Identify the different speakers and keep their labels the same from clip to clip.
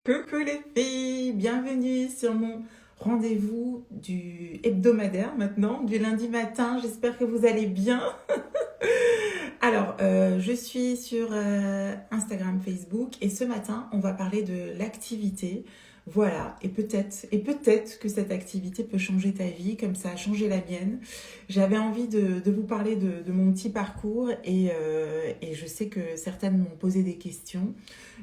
Speaker 1: Coucou les filles, bienvenue sur mon rendez-vous du hebdomadaire maintenant, du lundi matin. J'espère que vous allez bien. Alors, je suis sur Instagram, Facebook et ce matin, on va parler de l'activité. Voilà, et peut-être que cette activité peut changer ta vie comme ça a changé la mienne. J'avais envie de vous parler de mon petit parcours et je sais que certaines m'ont posé des questions.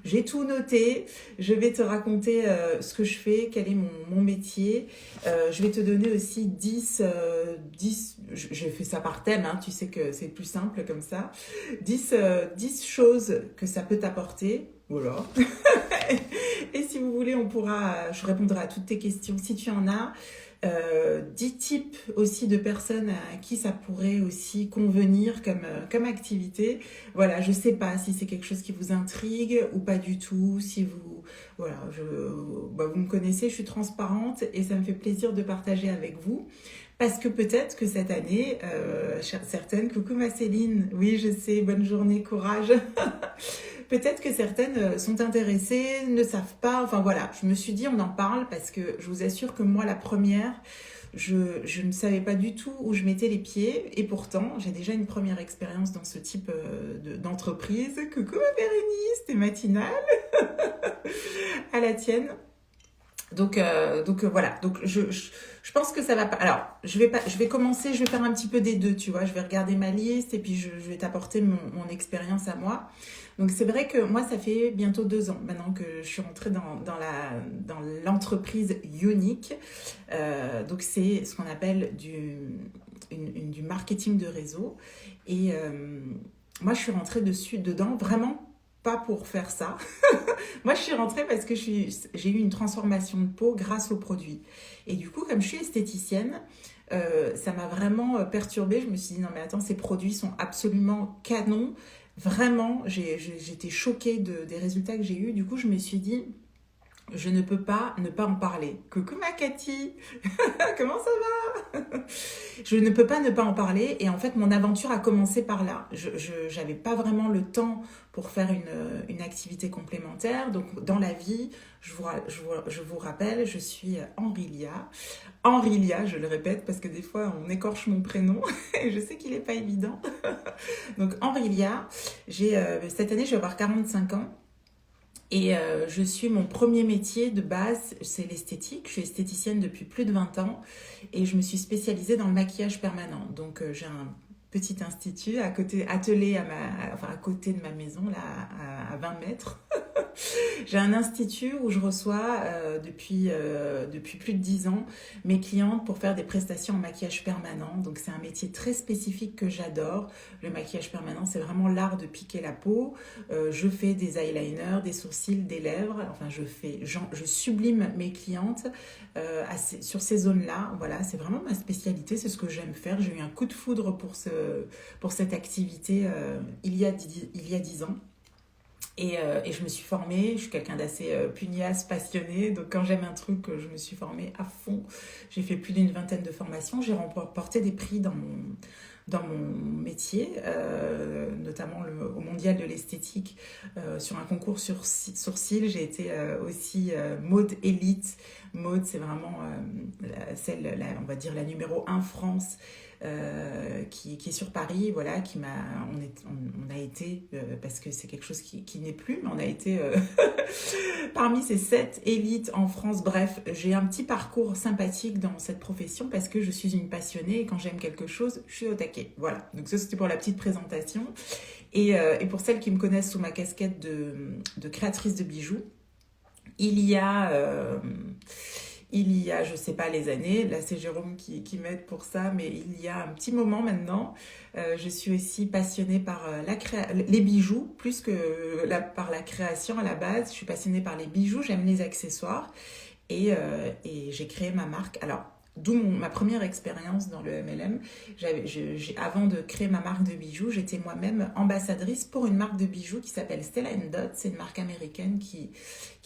Speaker 1: J'ai tout noté, je vais te raconter ce que je fais, quel est mon métier. Je vais te donner aussi 10 j'ai fait ça par thème, hein, tu sais que c'est plus simple comme ça. 10 choses que ça peut t'apporter. Voilà. Et si vous voulez, je répondrai à toutes tes questions si tu en as. 10 types aussi de personnes à qui ça pourrait aussi convenir comme activité. Voilà, je sais pas si c'est quelque chose qui vous intrigue ou pas du tout. Si vous, voilà, vous me connaissez, je suis transparente et ça me fait plaisir de partager avec vous. Parce que peut-être que cette année, certaines, coucou ma Céline, oui je sais, bonne journée, courage. Peut-être que certaines sont intéressées, ne savent pas, enfin voilà, je me suis dit on en parle parce que je vous assure que moi la première, je ne savais pas du tout où je mettais les pieds et pourtant j'ai déjà une première expérience dans ce type d'entreprise. Coucou ma Bérénice, t'es matinale à la tienne. Donc voilà. Donc je pense que ça va pas. Alors je vais commencer. Je vais faire un petit peu des deux. Tu vois, je vais regarder ma liste et puis je vais t'apporter mon expérience à moi. Donc c'est vrai que moi ça fait bientôt 2 ans maintenant que je suis rentrée dans l'entreprise Ionic. Donc c'est ce qu'on appelle du marketing de réseau. Et moi je suis rentrée dedans vraiment pas pour faire ça. Moi, je suis rentrée parce que j'ai eu une transformation de peau grâce aux produits. Et du coup, comme je suis esthéticienne, ça m'a vraiment perturbée. Je me suis dit, non mais attends, ces produits sont absolument canons. Vraiment, j'étais choquée des résultats que j'ai eus. Du coup, je me suis dit, je ne peux pas ne pas en parler. Coucou ma Cathy, comment ça va? Je ne peux pas ne pas en parler et en fait mon aventure a commencé par là. Je n'avais pas vraiment le temps pour faire une activité complémentaire. Donc dans la vie, je vous rappelle, je suis Henrilia. Henrilia, je le répète parce que des fois on écorche mon prénom et je sais qu'il n'est pas évident. Donc Henrilia, cette année je vais avoir 45 ans. Et je suis mon premier métier de base, c'est l'esthétique. Je suis esthéticienne depuis plus de 20 ans et je me suis spécialisée dans le maquillage permanent. Donc j'ai un petit institut à côté, attelé à côté de ma maison, là, à 20 mètres. J'ai un institut où je reçois depuis plus de 10 ans mes clientes pour faire des prestations en maquillage permanent. Donc c'est un métier très spécifique que j'adore. Le maquillage permanent, c'est vraiment l'art de piquer la peau. Je fais des eyeliners, des sourcils, des lèvres. Enfin, je sublime mes clientes sur ces zones-là. Voilà, c'est vraiment ma spécialité, c'est ce que j'aime faire. J'ai eu un coup de foudre pour cette activité il y a 10 ans. Et je me suis formée, je suis quelqu'un d'assez pugnace, passionné, donc quand j'aime un truc, je me suis formée à fond. J'ai fait plus d'une vingtaine de formations, j'ai remporté des prix dans mon métier, notamment au Mondial de l'esthétique, sur un concours sur sourcils. J'ai été aussi mode élite. Mode, c'est vraiment on va dire la numéro 1 France, qui est sur Paris, voilà, on a été, parce que c'est quelque chose qui n'est plus, mais on a été parmi ces 7 élites en France. Bref, j'ai un petit parcours sympathique dans cette profession parce que je suis une passionnée et quand j'aime quelque chose, je suis au taquet. Voilà, donc ça c'était pour la petite présentation. Et pour celles qui me connaissent sous ma casquette de créatrice de bijoux, il y a... je sais pas les années, là c'est Jérôme qui m'aide pour ça, mais il y a un petit moment maintenant, je suis aussi passionnée par les bijoux, plus que par la création à la base. Je suis passionnée par les bijoux, j'aime les accessoires et j'ai créé ma marque. Alors, d'où ma première expérience dans le MLM. Avant de créer ma marque de bijoux, j'étais moi-même ambassadrice pour une marque de bijoux qui s'appelle Stella Dot. C'est une marque américaine qui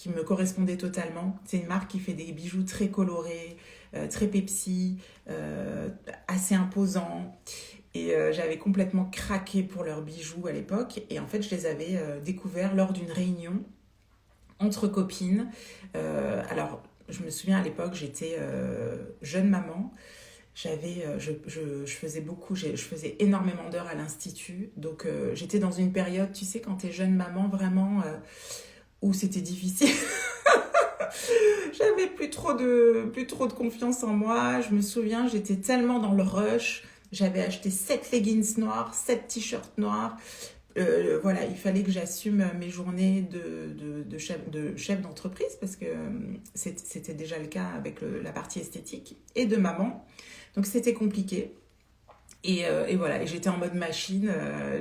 Speaker 1: me correspondait totalement. C'est une marque qui fait des bijoux très colorés, très Pepsi, assez imposants. Et j'avais complètement craqué pour leurs bijoux à l'époque. Et en fait, je les avais découverts lors d'une réunion entre copines. Alors, je me souviens à l'époque, j'étais jeune maman. Je faisais je faisais énormément d'heures à l'institut. Donc, j'étais dans une période, tu sais, quand t'es jeune maman, vraiment, où c'était difficile. J'avais plus trop de confiance en moi. Je me souviens, j'étais tellement dans le rush. J'avais acheté 7 leggings noirs, 7 t-shirts noirs. Voilà, il fallait que j'assume mes journées de chef d'entreprise parce que c'était déjà le cas avec la partie esthétique et de maman. Donc c'était compliqué. Et voilà, et j'étais en mode machine,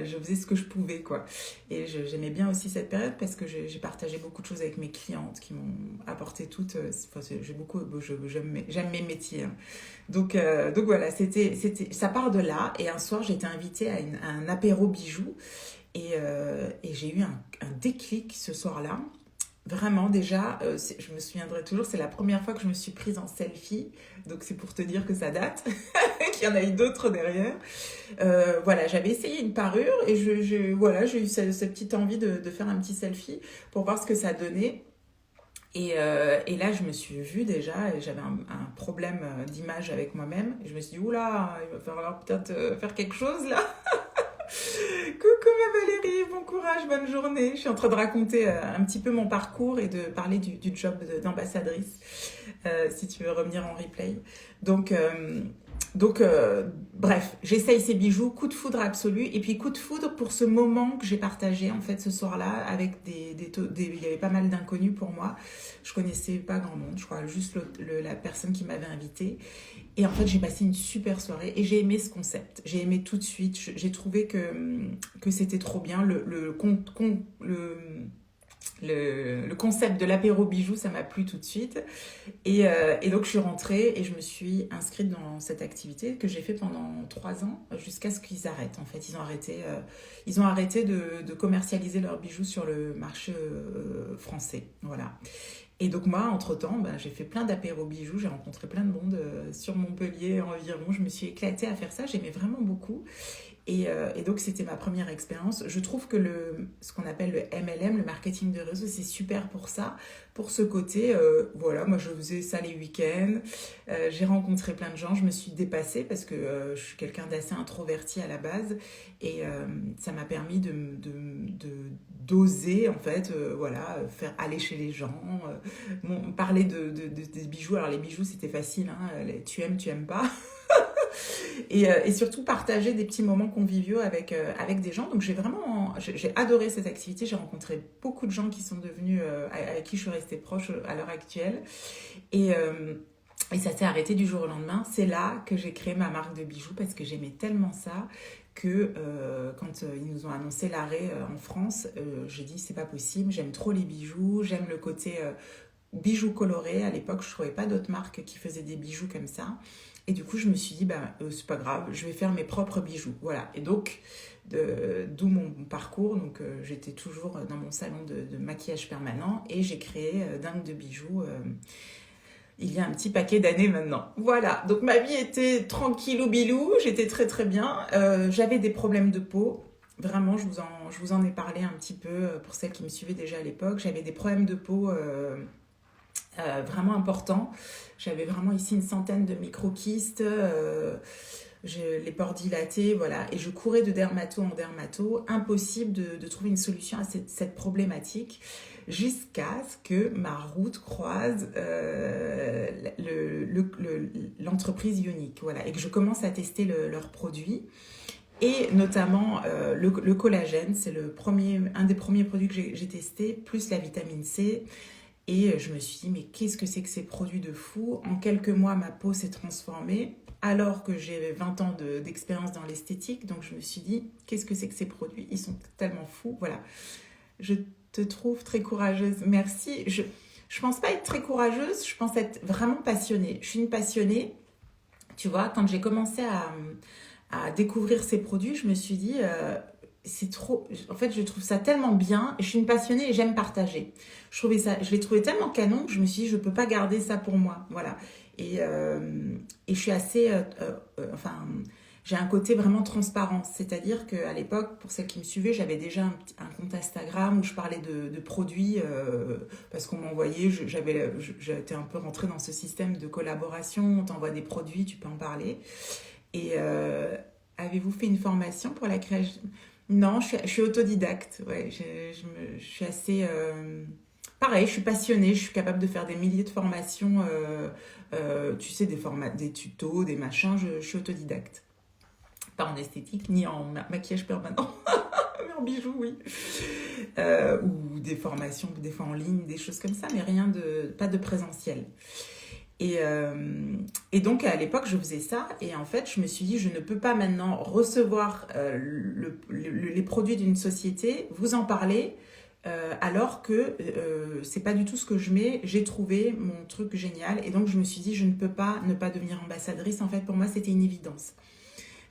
Speaker 1: je faisais ce que je pouvais, quoi. Et j'aimais bien aussi cette période parce que j'ai partagé beaucoup de choses avec mes clientes qui m'ont apporté toutes. Enfin, j'ai beaucoup, j'aime mes métiers, hein. Donc voilà, ça part de là. Et un soir, j'ai été invitée à un apéro bijoux et j'ai eu un déclic ce soir-là. Vraiment, déjà, je me souviendrai toujours, c'est la première fois que je me suis prise en selfie. Donc, c'est pour te dire que ça date, qu'il y en a eu d'autres derrière. Voilà, j'avais essayé une parure et voilà, j'ai eu cette petite envie de faire un petit selfie pour voir ce que ça donnait. Et là, je me suis vue déjà, et j'avais un problème d'image avec moi-même. Et je me suis dit, oula, il va falloir peut-être faire quelque chose là. Coucou ma Valérie, bon courage, bonne journée. Je suis en train de raconter un petit peu mon parcours et de parler du job d'ambassadrice, si tu veux revenir en replay. Bref, j'essaye ces bijoux, coup de foudre absolu. Et puis coup de foudre pour ce moment que j'ai partagé en fait ce soir-là avec il y avait pas mal d'inconnus pour moi. Je connaissais pas grand monde, je crois juste la personne qui m'avait invitée. Et en fait, j'ai passé une super soirée et j'ai aimé ce concept. J'ai aimé tout de suite. J'ai trouvé que c'était trop bien. Le concept de l'apéro bijou, ça m'a plu tout de suite. Et donc, je suis rentrée et je me suis inscrite dans cette activité que j'ai fait pendant 3 ans jusqu'à ce qu'ils arrêtent. En fait, ils ont arrêté de commercialiser leurs bijoux sur le marché français. Voilà. Et donc moi, entre-temps, j'ai fait plein d'apéros bijoux, j'ai rencontré plein de monde sur Montpellier environ. Je me suis éclatée à faire ça, j'aimais vraiment beaucoup. Et donc, c'était ma première expérience. Je trouve que ce qu'on appelle le MLM, le marketing de réseau, c'est super pour ça, pour ce côté. Voilà, moi, je faisais ça les week-ends. J'ai rencontré plein de gens. Je me suis dépassée parce que je suis quelqu'un d'assez introverti à la base. Et ça m'a permis d'oser, en fait, voilà, faire aller chez les gens, parler des bijoux. Alors, les bijoux, c'était facile, hein, tu aimes pas. Et surtout partager des petits moments conviviaux avec des gens. Donc j'ai adoré cette activité. J'ai rencontré beaucoup de gens qui sont devenus, avec qui je suis restée proche à l'heure actuelle. Et ça s'est arrêté du jour au lendemain. C'est là que j'ai créé ma marque de bijoux parce que j'aimais tellement ça que quand ils nous ont annoncé l'arrêt en France, j'ai dit c'est pas possible, j'aime trop les bijoux, j'aime le côté bijoux colorés. À l'époque, je trouvais pas d'autres marques qui faisaient des bijoux comme ça. Et du coup, je me suis dit, c'est pas grave, je vais faire mes propres bijoux. Voilà. Et donc, d'où mon parcours. Donc, j'étais toujours dans mon salon de maquillage permanent et j'ai créé Dingue de bijoux il y a un petit paquet d'années maintenant. Voilà. Donc, ma vie était tranquillou bilou. J'étais très, très bien. J'avais des problèmes de peau. Vraiment, je vous en ai parlé un petit peu pour celles qui me suivaient déjà à l'époque. J'avais des problèmes de peau vraiment importants. J'avais vraiment ici une centaine de micro-kystes, les pores dilatés, voilà. Et je courais de dermato en dermato. Impossible de trouver une solution à cette problématique jusqu'à ce que ma route croise l'entreprise Ionic, voilà. Et que je commence à tester leurs produits. Et notamment le collagène, c'est un des premiers produits que j'ai testé, plus la vitamine C. Et je me suis dit, mais qu'est-ce que c'est que ces produits de fou? En quelques mois, ma peau s'est transformée, alors que j'ai 20 ans d'expérience dans l'esthétique. Donc, je me suis dit, qu'est-ce que c'est que ces produits? Ils sont tellement fous. Voilà. Je te trouve très courageuse. Merci. Je pense pas être très courageuse, je pense être vraiment passionnée. Je suis une passionnée. Tu vois, quand j'ai commencé à découvrir ces produits, je me suis dit... c'est trop... En fait, je trouve ça tellement bien. Je suis une passionnée et j'aime partager. Je l'ai trouvé tellement canon que je me suis dit, je ne peux pas garder ça pour moi. Voilà. Et je suis assez... j'ai un côté vraiment transparent. C'est-à-dire qu'à l'époque, pour celles qui me suivaient, j'avais déjà un compte Instagram où je parlais de produits parce qu'on m'envoyait, j'étais un peu rentrée dans ce système de collaboration. On t'envoie des produits, tu peux en parler. Et avez-vous fait une formation pour la création? Non, je suis autodidacte. Ouais, je suis assez... pareil, je suis passionnée, je suis capable de faire des milliers de formations, tu sais, des tutos, des machins, je suis autodidacte. Pas en esthétique, ni en maquillage permanent, mais en bijoux, oui. Ou des formations, des fois en ligne, des choses comme ça, mais pas de présentiel. Et donc, à l'époque, je faisais ça. Et en fait, je me suis dit, je ne peux pas maintenant recevoir les produits d'une société, vous en parler, alors que c'est pas du tout ce que je mets. J'ai trouvé mon truc génial. Et donc, je me suis dit, je ne peux pas ne pas devenir ambassadrice. En fait, pour moi, c'était une évidence.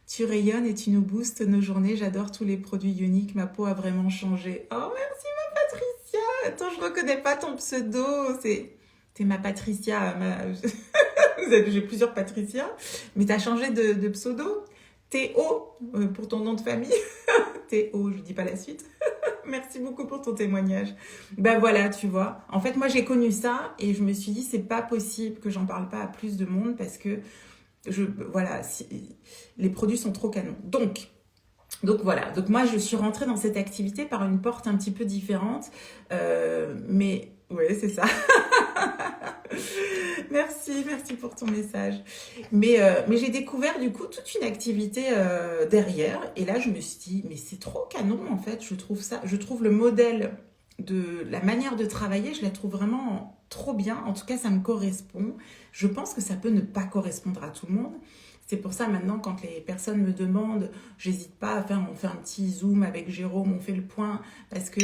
Speaker 1: Tu rayonnes et tu nous boostes nos journées. J'adore tous les produits uniques. Ma peau a vraiment changé. Oh, merci, ma Patricia. Attends, je reconnais pas ton pseudo. T'es ma Patricia. J'ai plusieurs Patricia. Mais t'as changé de pseudo. Théo, pour ton nom de famille. Théo, je dis pas la suite. Merci beaucoup pour ton témoignage. Ben voilà, tu vois. En fait, moi, j'ai connu ça et je me suis dit, c'est pas possible que j'en parle pas à plus de monde parce que voilà, les produits sont trop canons. Donc voilà. Donc moi, je suis rentrée dans cette activité par une porte un petit peu différente. Mais ouais, c'est ça. Merci pour ton message. Mais j'ai découvert du coup toute une activité derrière. Et là, je me suis dit, mais c'est trop canon en fait. Je trouve le modèle de la manière de travailler, je la trouve vraiment trop bien. En tout cas, ça me correspond. Je pense que ça peut ne pas correspondre à tout le monde. C'est pour ça maintenant, quand les personnes me demandent, j'hésite pas on fait un petit zoom avec Jérôme, on fait le point, parce que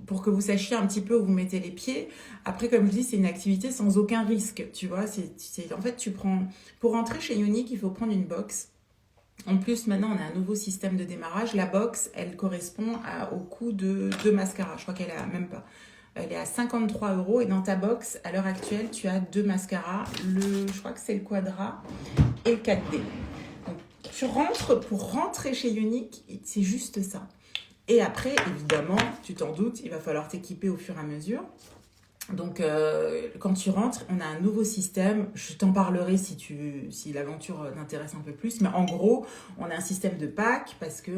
Speaker 1: pour que vous sachiez un petit peu où vous mettez les pieds. Après, comme je dis, c'est une activité sans aucun risque, tu vois. En fait, pour rentrer chez Younique, il faut prendre une box. En plus, maintenant, on a un nouveau système de démarrage. La box, elle correspond au coût de 2 mascaras. Je crois qu'elle est même pas. Elle est à 53 € et dans ta box, à l'heure actuelle, tu as 2 mascaras. Je crois que c'est le Quadra et le 4D. Donc, pour rentrer chez Younique, c'est juste ça. Et après, évidemment, tu t'en doutes, il va falloir t'équiper au fur et à mesure. Donc, quand tu rentres, on a un nouveau système. Je t'en parlerai si l'aventure t'intéresse un peu plus. Mais en gros, on a un système de pack parce que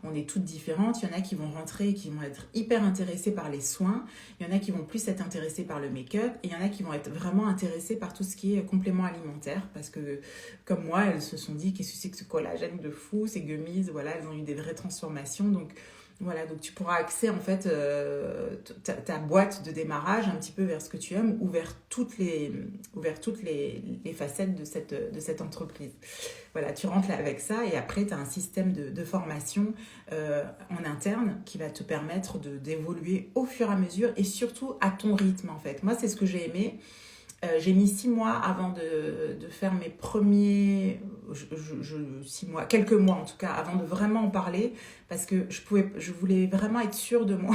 Speaker 1: on est toutes différentes. Il y en a qui vont rentrer et qui vont être hyper intéressées par les soins. Il y en a qui vont plus être intéressées par le make-up. Et il y en a qui vont être vraiment intéressées par tout ce qui est complément alimentaire. Parce que, comme moi, elles se sont dit, qu'est-ce que c'est que ce collagène de fou, ces gummies, voilà, elles ont eu des vraies transformations. Donc, voilà, donc tu pourras axer en fait ta boîte de démarrage un petit peu vers ce que tu aimes ou vers toutes les facettes de cette entreprise. Voilà, tu rentres là avec ça et après tu as un système de formation en interne qui va te permettre d'évoluer au fur et à mesure et surtout à ton rythme en fait. Moi, c'est ce que j'ai aimé. J'ai mis 6 mois avant de faire mes premiers... 6 mois, quelques mois en tout cas, avant de vraiment en parler, parce que je voulais vraiment être sûre de moi.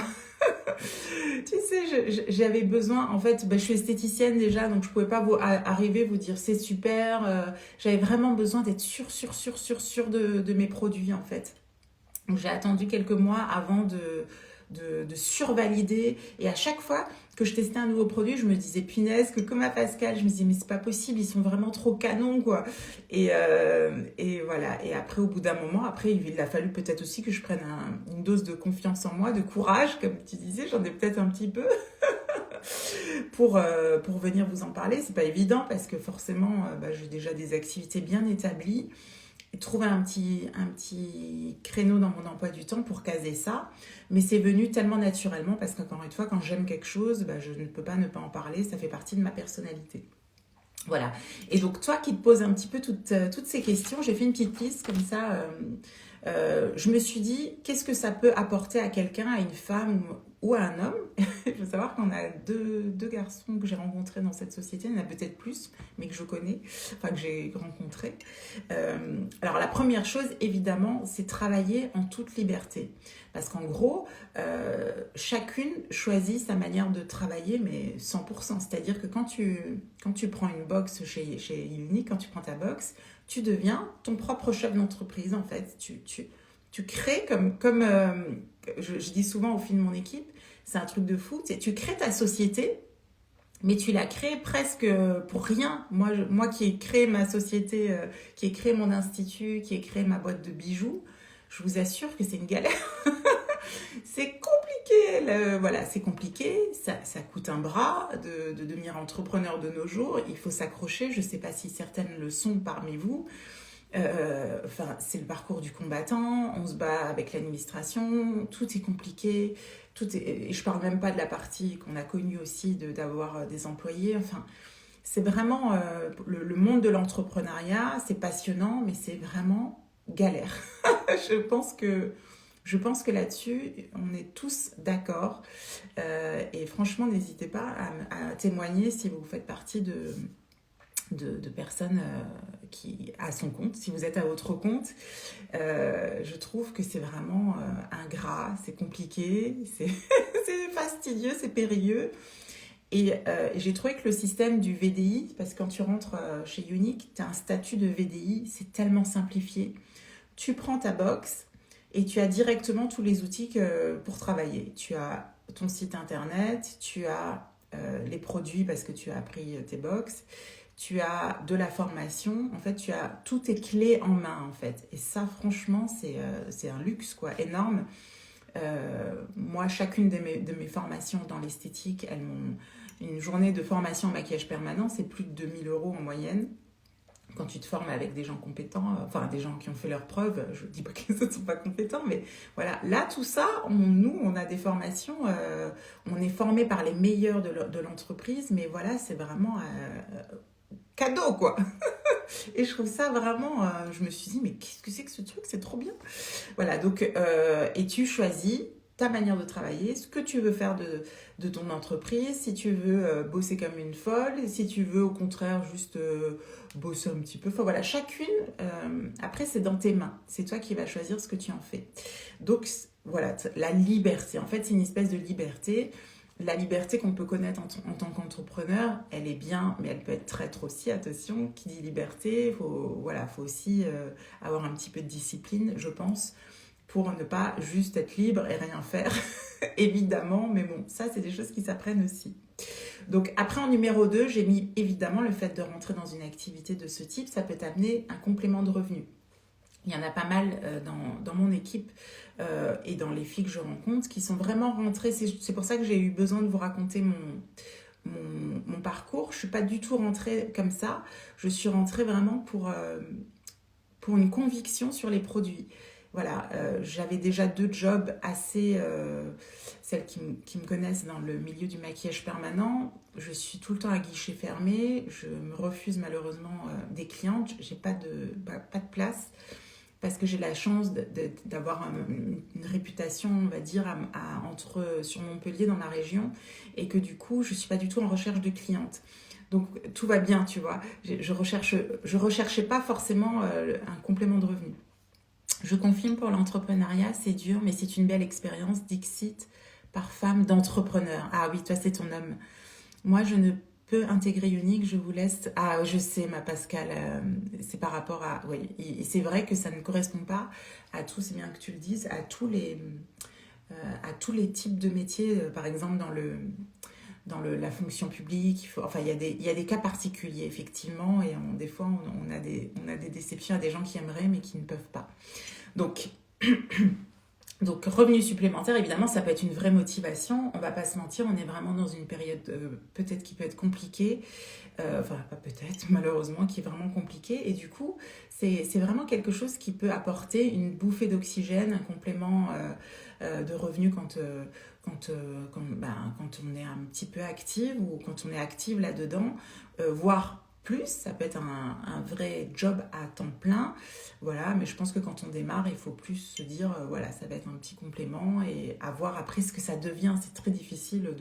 Speaker 1: Tu sais, j'avais besoin, en fait, je suis esthéticienne déjà, donc je pouvais pas arriver vous dire c'est super. J'avais vraiment besoin d'être sûre de mes produits en fait. Donc j'ai attendu quelques mois avant de survalider. Et à chaque fois que je testais un nouveau produit, je me disais, punaise, que comme à Pascal, je me disais, mais c'est pas possible, ils sont vraiment trop canons, quoi. Et voilà. Et après, au bout d'un moment, il a fallu peut-être aussi que je prenne une dose de confiance en moi, de courage, comme tu disais, j'en ai peut-être un petit peu. pour venir vous en parler. C'est pas évident parce que forcément, j'ai déjà des activités bien établies. Et trouver un petit créneau dans mon emploi du temps pour caser ça. Mais c'est venu tellement naturellement parce qu'encore une fois, quand j'aime quelque chose, je ne peux pas ne pas en parler. Ça fait partie de ma personnalité. Voilà. Et donc, toi qui te poses un petit peu toutes ces questions, j'ai fait une petite liste comme ça. Je me suis dit, qu'est-ce que ça peut apporter à quelqu'un, à une femme ou à un homme. Il faut savoir qu'on a deux garçons que j'ai rencontrés dans cette société, il y en a peut-être plus, mais que je connais, enfin que j'ai rencontrés. Alors la première chose, évidemment, c'est travailler en toute liberté. Parce qu'en gros, chacune choisit sa manière de travailler, mais 100%. C'est-à-dire que quand tu prends une box chez Unique, quand tu prends ta box, tu deviens ton propre chef d'entreprise, en fait. Tu crées je dis souvent au fil de mon équipe, c'est un truc de fou, tu crées ta société, mais tu l'as créée presque pour rien. Moi qui ai créé ma société, qui ai créé mon institut, qui ai créé ma boîte de bijoux, je vous assure que c'est une galère. C'est compliqué, voilà, c'est compliqué, ça coûte un bras de devenir entrepreneur de nos jours, il faut s'accrocher, je ne sais pas si certaines le sont parmi vous. Enfin, c'est le parcours du combattant, on se bat avec l'administration, tout est compliqué, et je parle même pas de la partie qu'on a connue aussi d'avoir des employés, enfin, c'est vraiment le monde de l'entrepreneuriat, c'est passionnant, mais c'est vraiment galère. Je pense que là-dessus, on est tous d'accord. Et franchement, n'hésitez pas à témoigner si vous faites partie de personnes qui à son compte, si vous êtes à votre compte. Je trouve que c'est vraiment ingrat, c'est compliqué, c'est fastidieux, c'est périlleux. Et j'ai trouvé que le système du VDI, parce que quand tu rentres chez Unique, tu as un statut de VDI, c'est tellement simplifié. Tu prends ta box et tu as directement tous les outils pour travailler. Tu as ton site internet, tu as les produits parce que tu as appris tes box, tu as de la formation, en fait, tu as toutes tes clés en main, en fait. Et ça, franchement, c'est un luxe, quoi, énorme. Moi, chacune de mes formations dans l'esthétique, elles m'ont... Une journée de formation en maquillage permanent, c'est plus de 2000 € en moyenne. Quand tu te formes avec des gens compétents, enfin des gens qui ont fait leurs preuves, je ne dis pas que les autres ne sont pas compétents, mais voilà, là tout ça, nous on a des formations, on est formé par les meilleurs de l'entreprise, mais voilà, c'est vraiment cadeau quoi. Et je trouve ça vraiment, je me suis dit, mais qu'est-ce que c'est que ce truc, c'est trop bien. Voilà, donc, et tu choisis ta manière de travailler, ce que tu veux faire de ton entreprise, si tu veux bosser comme une folle, si tu veux au contraire juste bosser un petit peu. Enfin voilà, chacune, après c'est dans tes mains, c'est toi qui vas choisir ce que tu en fais. Donc voilà, la liberté, en fait c'est une espèce de liberté. La liberté qu'on peut connaître en tant qu'entrepreneur, elle est bien, mais elle peut être traître aussi, attention, qui dit liberté, faut aussi avoir un petit peu de discipline, je pense, pour ne pas juste être libre et rien faire, évidemment, mais bon, ça c'est des choses qui s'apprennent aussi. Donc après en numéro 2, j'ai mis évidemment le fait de rentrer dans une activité de ce type, ça peut t'amener un complément de revenu. Il y en a pas mal dans mon équipe et dans les filles que je rencontre qui sont vraiment rentrées. C'est pour ça que j'ai eu besoin de vous raconter mon parcours. Je ne suis pas du tout rentrée comme ça. Je suis rentrée vraiment pour une conviction sur les produits. Voilà, j'avais déjà 2 jobs assez... celles qui me connaissent dans le milieu du maquillage permanent, je suis tout le temps à guichet fermé. Je me refuse malheureusement des clientes. J'ai pas de place. Parce que j'ai la chance d'avoir une réputation, on va dire, sur Montpellier, dans ma région, et que du coup, je ne suis pas du tout en recherche de clientes. Donc, tout va bien, tu vois. Je recherchais pas forcément un complément de revenu. Je confirme pour l'entrepreneuriat, c'est dur, mais c'est une belle expérience, Dixit, par femme d'entrepreneur. Ah oui, toi, c'est ton homme. Moi, je ne peux intégrer Unique, je vous laisse. Ah, je sais, ma Pascal, c'est par rapport à... Oui, et c'est vrai que ça ne correspond pas à tout, c'est bien que tu le dises, à tous les types de métiers, par exemple dans la fonction publique. Enfin, il y a des cas particuliers, effectivement, et des fois, on a des déceptions à des gens qui aimeraient, mais qui ne peuvent pas. Donc... Donc, revenus supplémentaires, évidemment, ça peut être une vraie motivation. On ne va pas se mentir, on est vraiment dans une période peut-être qui peut être compliquée. Enfin, pas peut-être, malheureusement, qui est vraiment compliquée. Et du coup, c'est vraiment quelque chose qui peut apporter une bouffée d'oxygène, un complément de revenus quand on est un petit peu active ou quand on est active là-dedans, voire plus, ça peut être un vrai job à temps plein, voilà, mais je pense que quand on démarre, il faut plus se dire, voilà, ça va être un petit complément et à voir après ce que ça devient. C'est très difficile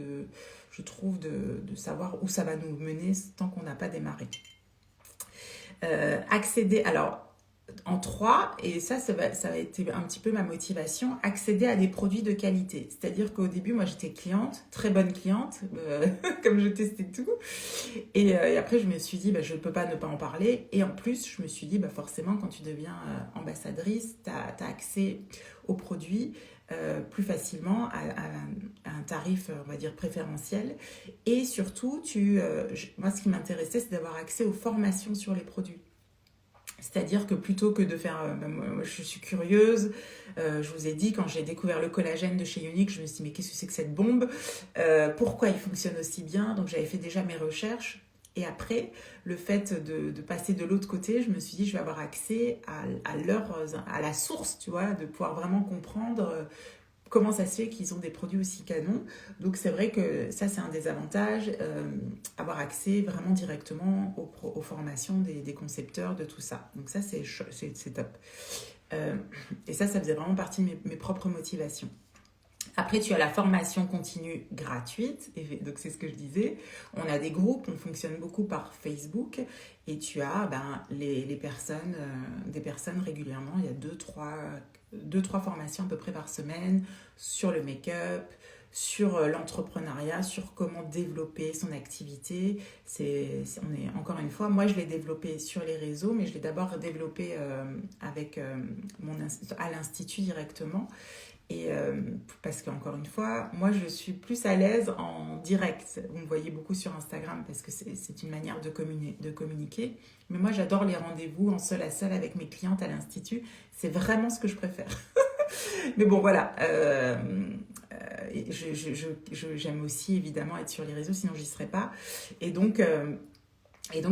Speaker 1: je trouve, de savoir où ça va nous mener tant qu'on n'a pas démarré. Accéder, alors en 3, et ça a été un petit peu ma motivation, accéder à des produits de qualité. C'est-à-dire qu'au début, moi, j'étais cliente, très bonne cliente, comme je testais tout. Et après, je me suis dit, je ne peux pas ne pas en parler. Et en plus, je me suis dit, forcément, quand tu deviens ambassadrice, tu as accès aux produits plus facilement à un tarif, on va dire, préférentiel. Et surtout, moi, ce qui m'intéressait, c'est d'avoir accès aux formations sur les produits. C'est-à-dire que plutôt que de faire... moi, je suis curieuse. Je vous ai dit, quand j'ai découvert le collagène de chez Unique, je me suis dit, mais qu'est-ce que c'est que cette bombe? Pourquoi il fonctionne aussi bien? Donc, j'avais fait déjà mes recherches. Et après, le fait de passer de l'autre côté, je me suis dit, je vais avoir accès à la source, tu vois, de pouvoir vraiment comprendre comment ça se fait qu'ils ont des produits aussi canons. Donc c'est vrai que ça, c'est un des avantages, avoir accès vraiment directement aux formations des concepteurs de tout ça. Donc ça, c'est top. Et ça faisait vraiment partie de mes propres motivations. Après, tu as la formation continue gratuite, et donc c'est ce que je disais. On a des groupes, on fonctionne beaucoup par Facebook, et tu as des personnes régulièrement. Il y a deux, trois formations à peu près par semaine sur le make-up, sur l'entrepreneuriat, sur comment développer son activité. On est encore une fois, moi je l'ai développé sur les réseaux, mais je l'ai d'abord développé à l'Institut directement. Et parce qu'encore une fois, moi je suis plus à l'aise en direct. Vous me voyez beaucoup sur Instagram parce que c'est une manière de communiquer. Mais moi j'adore les rendez-vous en seul à seul avec mes clientes à l'Institut. C'est vraiment ce que je préfère. Mais bon voilà, j'aime aussi évidemment être sur les réseaux, sinon j'y serais pas. Et donc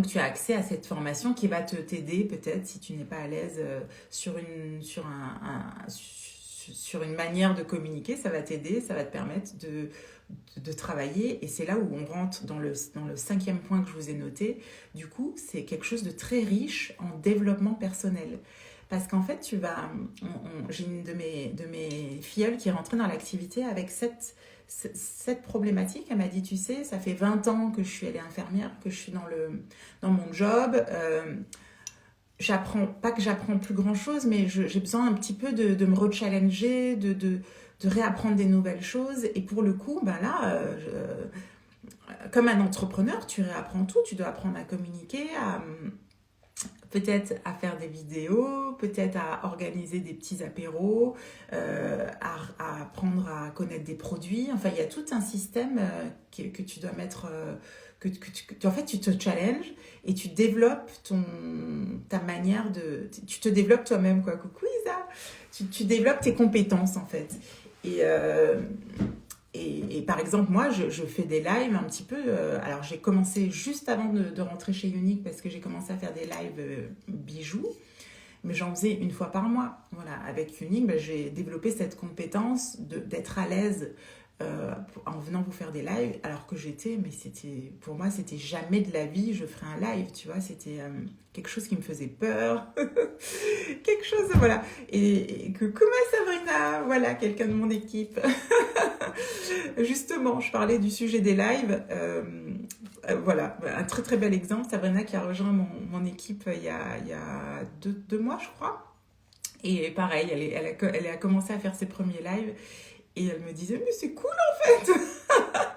Speaker 1: tu as accès à cette formation qui va t'aider peut-être si tu n'es pas à l'aise sur une manière de communiquer. Ça va t'aider, ça va te permettre de travailler. Et c'est là où on rentre dans le 5e point que je vous ai noté. Du coup, c'est quelque chose de très riche en développement personnel. Parce qu'en fait, j'ai une de mes filleules qui est rentrée dans l'activité avec cette problématique. Elle m'a dit, tu sais, ça fait 20 ans que je suis infirmière, que je suis dans mon job. Pas que j'apprends plus grand chose, mais j'ai besoin un petit peu de me rechallenger, de réapprendre des nouvelles choses. Et pour le coup, comme un entrepreneur, tu réapprends tout. Tu dois apprendre à communiquer, peut-être à faire des vidéos, peut-être à organiser des petits apéros, à apprendre à connaître des produits. Enfin, il y a tout un système que tu dois mettre... en fait, tu te challenges et tu développes ta manière de... Tu te développes toi-même, quoi. Coucou Isa. Tu développes tes compétences, en fait. Et par exemple, moi, je fais des lives un petit peu... alors, j'ai commencé juste avant de rentrer chez Unique parce que j'ai commencé à faire des lives bijoux. Mais j'en faisais une fois par mois. Voilà. Avec Unique, j'ai développé cette compétence d'être à l'aise en venant vous faire des lives, alors que pour moi, c'était jamais de la vie, je ferais un live, tu vois, c'était quelque chose qui me faisait peur, quelque chose, voilà. Et coucou ma Sabrina, voilà, quelqu'un de mon équipe. Justement, je parlais du sujet des lives, voilà, un très très bel exemple, Sabrina qui a rejoint mon équipe il y a deux mois, je crois. Et pareil, elle a commencé à faire ses premiers lives. Et elle me disait, mais c'est cool en fait.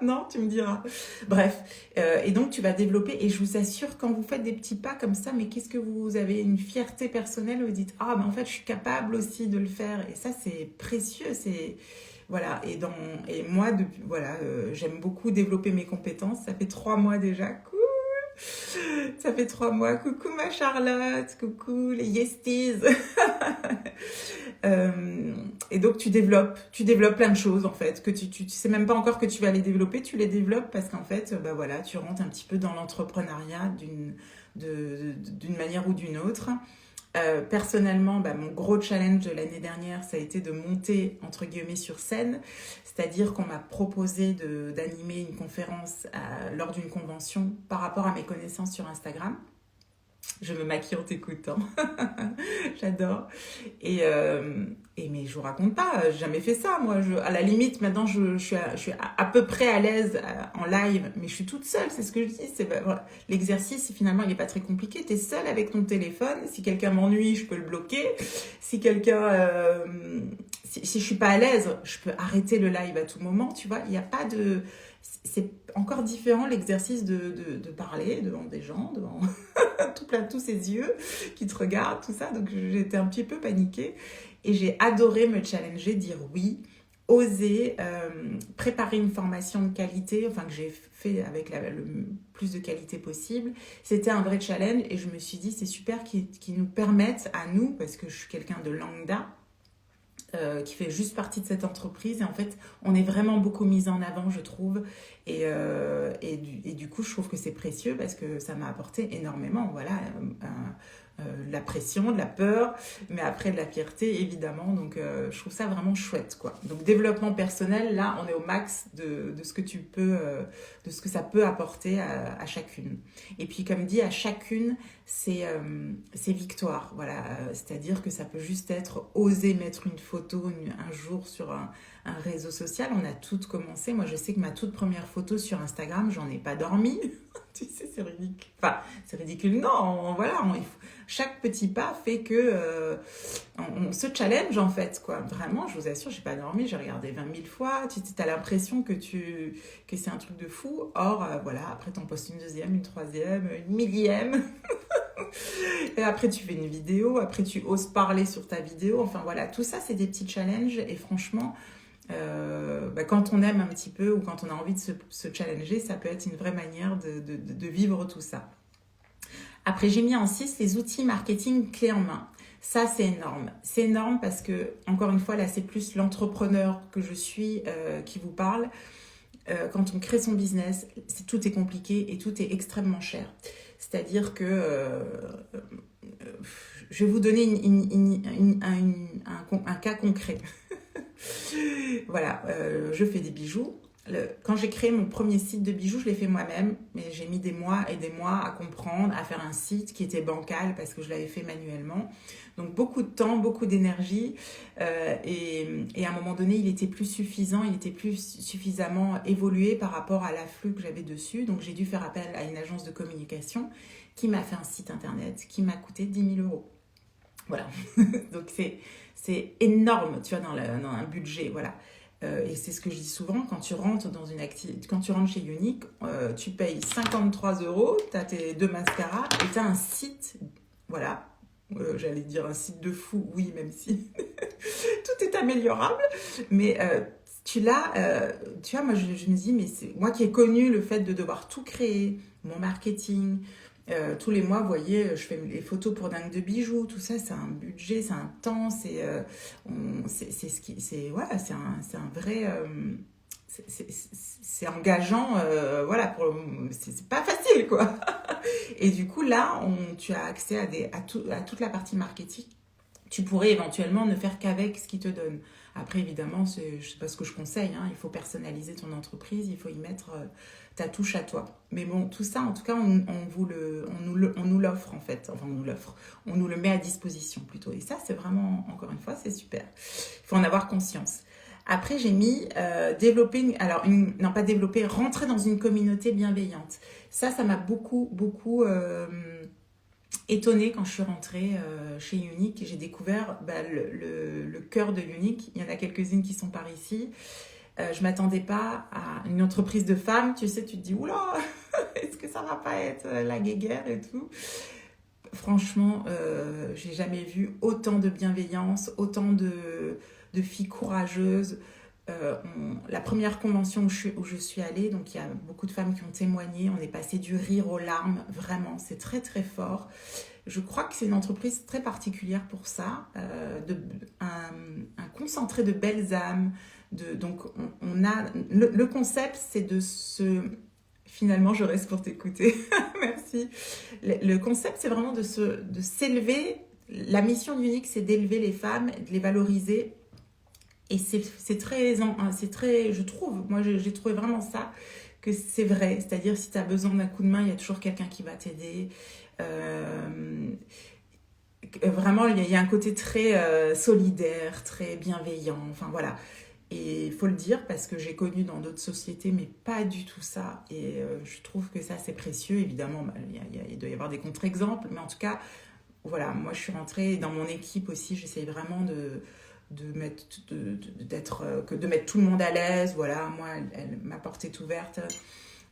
Speaker 1: Non, tu me diras. Bref, et donc tu vas développer, et je vous assure, quand vous faites des petits pas comme ça, mais qu'est-ce que vous avez une fierté personnelle, vous dites, ah, en fait, je suis capable aussi de le faire. Et ça, c'est précieux, voilà. Et moi, voilà, j'aime beaucoup développer mes compétences. Ça fait 3 mois déjà. Cool. Ça fait 3 mois. Coucou ma Charlotte. Coucou les Yesties. Et donc tu développes plein de choses en fait, que tu sais même pas encore que tu vas les développer, tu les développes parce qu'en fait, voilà, tu rentres un petit peu dans l'entrepreneuriat d'une manière ou d'une autre. Personnellement, mon gros challenge de l'année dernière, ça a été de monter, entre guillemets, sur scène. C'est-à-dire qu'on m'a proposé d'animer une conférence lors d'une convention par rapport à mes connaissances sur Instagram. Je me maquille en t'écoutant. J'adore. Mais je vous raconte pas, j'ai jamais fait ça. Moi, à la limite, maintenant, je suis à peu près à l'aise en live, mais je suis toute seule, c'est ce que je dis. Voilà. L'exercice, finalement, il n'est pas très compliqué. Tu es seule avec ton téléphone. Si quelqu'un m'ennuie, je peux le bloquer. Si si je suis pas à l'aise, je peux arrêter le live à tout moment, tu vois. Il n'y a pas de... C'est encore différent l'exercice de parler devant des gens, devant tous ces yeux qui te regardent, tout ça. Donc j'étais un petit peu paniquée et j'ai adoré me challenger, dire oui, oser, préparer une formation de qualité, enfin que j'ai fait avec le plus de qualité possible. C'était un vrai challenge et je me suis dit c'est super qu'ils nous permettent à nous, parce que je suis quelqu'un de lambda, qui fait juste partie de cette entreprise, et en fait on est vraiment beaucoup mis en avant, je trouve, et du coup je trouve que c'est précieux parce que ça m'a apporté énormément, voilà, de la pression, de la peur, mais après de la fierté évidemment, donc je trouve ça vraiment chouette, quoi. Donc développement personnel, là on est au max de ce que tu peux, de ce que ça peut apporter à chacune. Et puis comme dit, à chacune c'est victoire, voilà, c'est-à-dire que ça peut juste être oser mettre une photo un jour sur un réseau social. On a toutes commencé. Moi je sais que ma toute première photo sur Instagram, j'en ai pas dormi. Tu sais, c'est ridicule. Enfin, c'est ridicule, non, voilà, chaque petit pas fait que on se challenge en fait, quoi. Vraiment, je vous assure, j'ai pas dormi, j'ai regardé 20 000 fois. Tu as l'impression que c'est un truc de fou. Or, voilà, après t'en postes une deuxième, une troisième, une millième. Et après tu fais une vidéo, après tu oses parler sur ta vidéo. Enfin voilà, tout ça c'est des petits challenges et franchement, quand on aime un petit peu ou quand on a envie de se challenger, ça peut être une vraie manière de vivre tout ça. Après, j'ai mis en 6 les outils marketing clés en main. Ça, c'est énorme. C'est énorme parce que, encore une fois, là, c'est plus l'entrepreneur que je suis qui vous parle. Quand on crée son business, tout est compliqué et tout est extrêmement cher. C'est-à-dire que je vais vous donner un cas concret. Voilà, je fais des bijoux. Quand j'ai créé mon premier site de bijoux, je l'ai fait moi-même, mais j'ai mis des mois et des mois à comprendre, à faire un site qui était bancal parce que je l'avais fait manuellement. Donc beaucoup de temps, beaucoup d'énergie, et à un moment donné, il était plus suffisant, il était plus suffisamment évolué par rapport à l'afflux que j'avais dessus. Donc j'ai dû faire appel à une agence de communication qui m'a fait un site internet qui m'a coûté 10 000 euros. Voilà, donc c'est énorme, tu vois, dans un budget, voilà. Et c'est ce que je dis souvent, quand tu rentres quand tu rentres chez Younique, tu payes 53 euros, tu as tes 2 mascaras et tu as un site, voilà, j'allais dire un site de fou, oui, même si tout est améliorable, mais tu vois, moi je me dis, mais c'est moi qui ai connu le fait de devoir tout créer, mon marketing, tous les mois, vous voyez, je fais les photos pour dingue de bijoux, tout ça, c'est un budget, c'est un temps, c'est un vrai, c'est engageant, voilà, c'est pas facile, quoi. Et du coup, là, tu as accès à toute la partie marketing. Tu pourrais éventuellement ne faire qu'avec ce qu'ils te donnent. Après, évidemment, je ne sais pas ce que je conseille, hein, il faut personnaliser ton entreprise, il faut y mettre ta touche à toi. Mais bon, tout ça, en tout cas, on nous l'offre, en fait. Enfin, on nous l'offre. On nous le met à disposition, plutôt. Et ça, c'est vraiment, encore une fois, c'est super. Il faut en avoir conscience. Après, j'ai mis rentrer dans une communauté bienveillante. Ça m'a beaucoup, beaucoup... étonnée quand je suis rentrée chez Younique et j'ai découvert le cœur de Younique. Il y en a quelques-unes qui sont par ici. Je m'attendais pas à une entreprise de femmes. Tu sais, tu te dis, oula, est-ce que ça va pas être la guéguerre et tout. Franchement, j'ai jamais vu autant de bienveillance, autant de filles courageuses. La première convention où je suis allée, donc il y a beaucoup de femmes qui ont témoigné, on est passé du rire aux larmes, vraiment, c'est très très fort. Je crois que c'est une entreprise très particulière pour ça, un concentré de belles âmes. Donc on a le concept, c'est de se... Finalement, je reste pour t'écouter. Merci. Le concept, c'est vraiment de s'élever la mission d'Unique, c'est d'élever les femmes, de les valoriser. Et c'est très, je trouve, moi j'ai trouvé vraiment ça, que c'est vrai. C'est-à-dire, si tu as besoin d'un coup de main, il y a toujours quelqu'un qui va t'aider. Vraiment, il y a un côté très solidaire, très bienveillant. Enfin, voilà. Et il faut le dire parce que j'ai connu dans d'autres sociétés, mais pas du tout ça. Et je trouve que ça, c'est précieux. Évidemment, bah, il doit y avoir des contre-exemples, mais en tout cas, voilà, moi je suis rentrée dans mon équipe aussi, j'essaye vraiment de mettre, de mettre tout le monde à l'aise. Voilà, moi, ma porte est ouverte.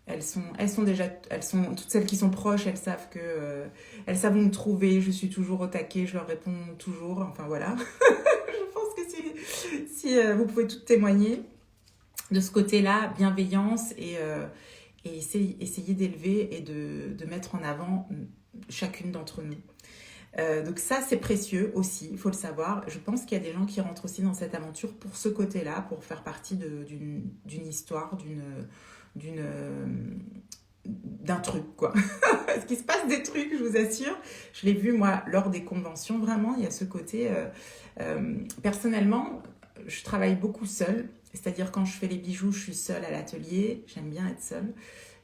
Speaker 1: Toutes celles qui sont proches, elles savent elles savent où me trouver. Je suis toujours au taquet, je leur réponds toujours. Enfin voilà. Je pense que si vous pouvez toutes témoigner de ce côté-là, bienveillance et essayer d'élever et de mettre en avant chacune d'entre nous. Donc ça, c'est précieux aussi, il faut le savoir. Je pense qu'il y a des gens qui rentrent aussi dans cette aventure pour ce côté-là, pour faire partie d'une histoire, d'un truc, quoi. Parce qu'il se passe des trucs, je vous assure. Je l'ai vu, moi, lors des conventions, vraiment, il y a ce côté... personnellement, je travaille beaucoup seule. C'est-à-dire, quand je fais les bijoux, je suis seule à l'atelier. J'aime bien être seule.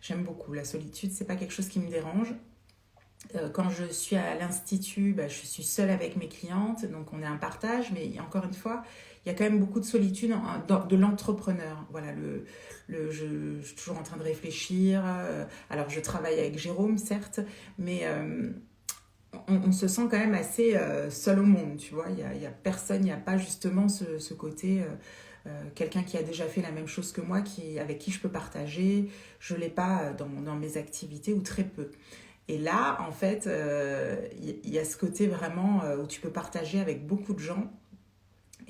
Speaker 1: J'aime beaucoup. La solitude, c'est pas quelque chose qui me dérange. Quand je suis à l'institut, bah, je suis seule avec mes clientes, donc on est un partage, mais encore une fois, il y a quand même beaucoup de solitude de l'entrepreneur. Voilà, je suis toujours en train de réfléchir. Alors, je travaille avec Jérôme, certes, mais on se sent quand même assez seul au monde, tu vois. Il y a personne, il n'y a pas justement ce côté... quelqu'un qui a déjà fait la même chose que moi, avec qui je peux partager. Je ne l'ai pas dans mes activités, ou très peu. Et là, en fait, il y a ce côté vraiment où tu peux partager avec beaucoup de gens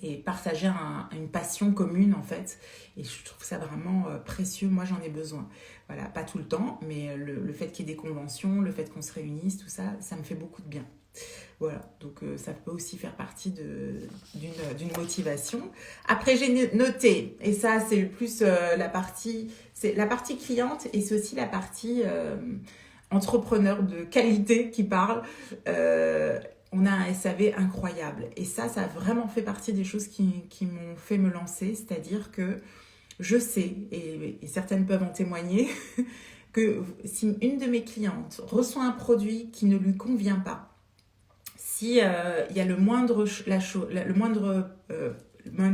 Speaker 1: et partager une passion commune, en fait. Et je trouve ça vraiment précieux. Moi, j'en ai besoin. Voilà, pas tout le temps, mais le fait qu'il y ait des conventions, le fait qu'on se réunisse, tout ça, ça me fait beaucoup de bien. Voilà, donc ça peut aussi faire partie d'une motivation. Après, j'ai noté, et ça, c'est plus c'est la partie cliente, et c'est aussi la partie... entrepreneur de qualité qui parle, on a un SAV incroyable. Et ça a vraiment fait partie des choses qui m'ont fait me lancer. C'est-à-dire que je sais, et certaines peuvent en témoigner, que si une de mes clientes reçoit un produit qui ne lui convient pas, si il y a le moindre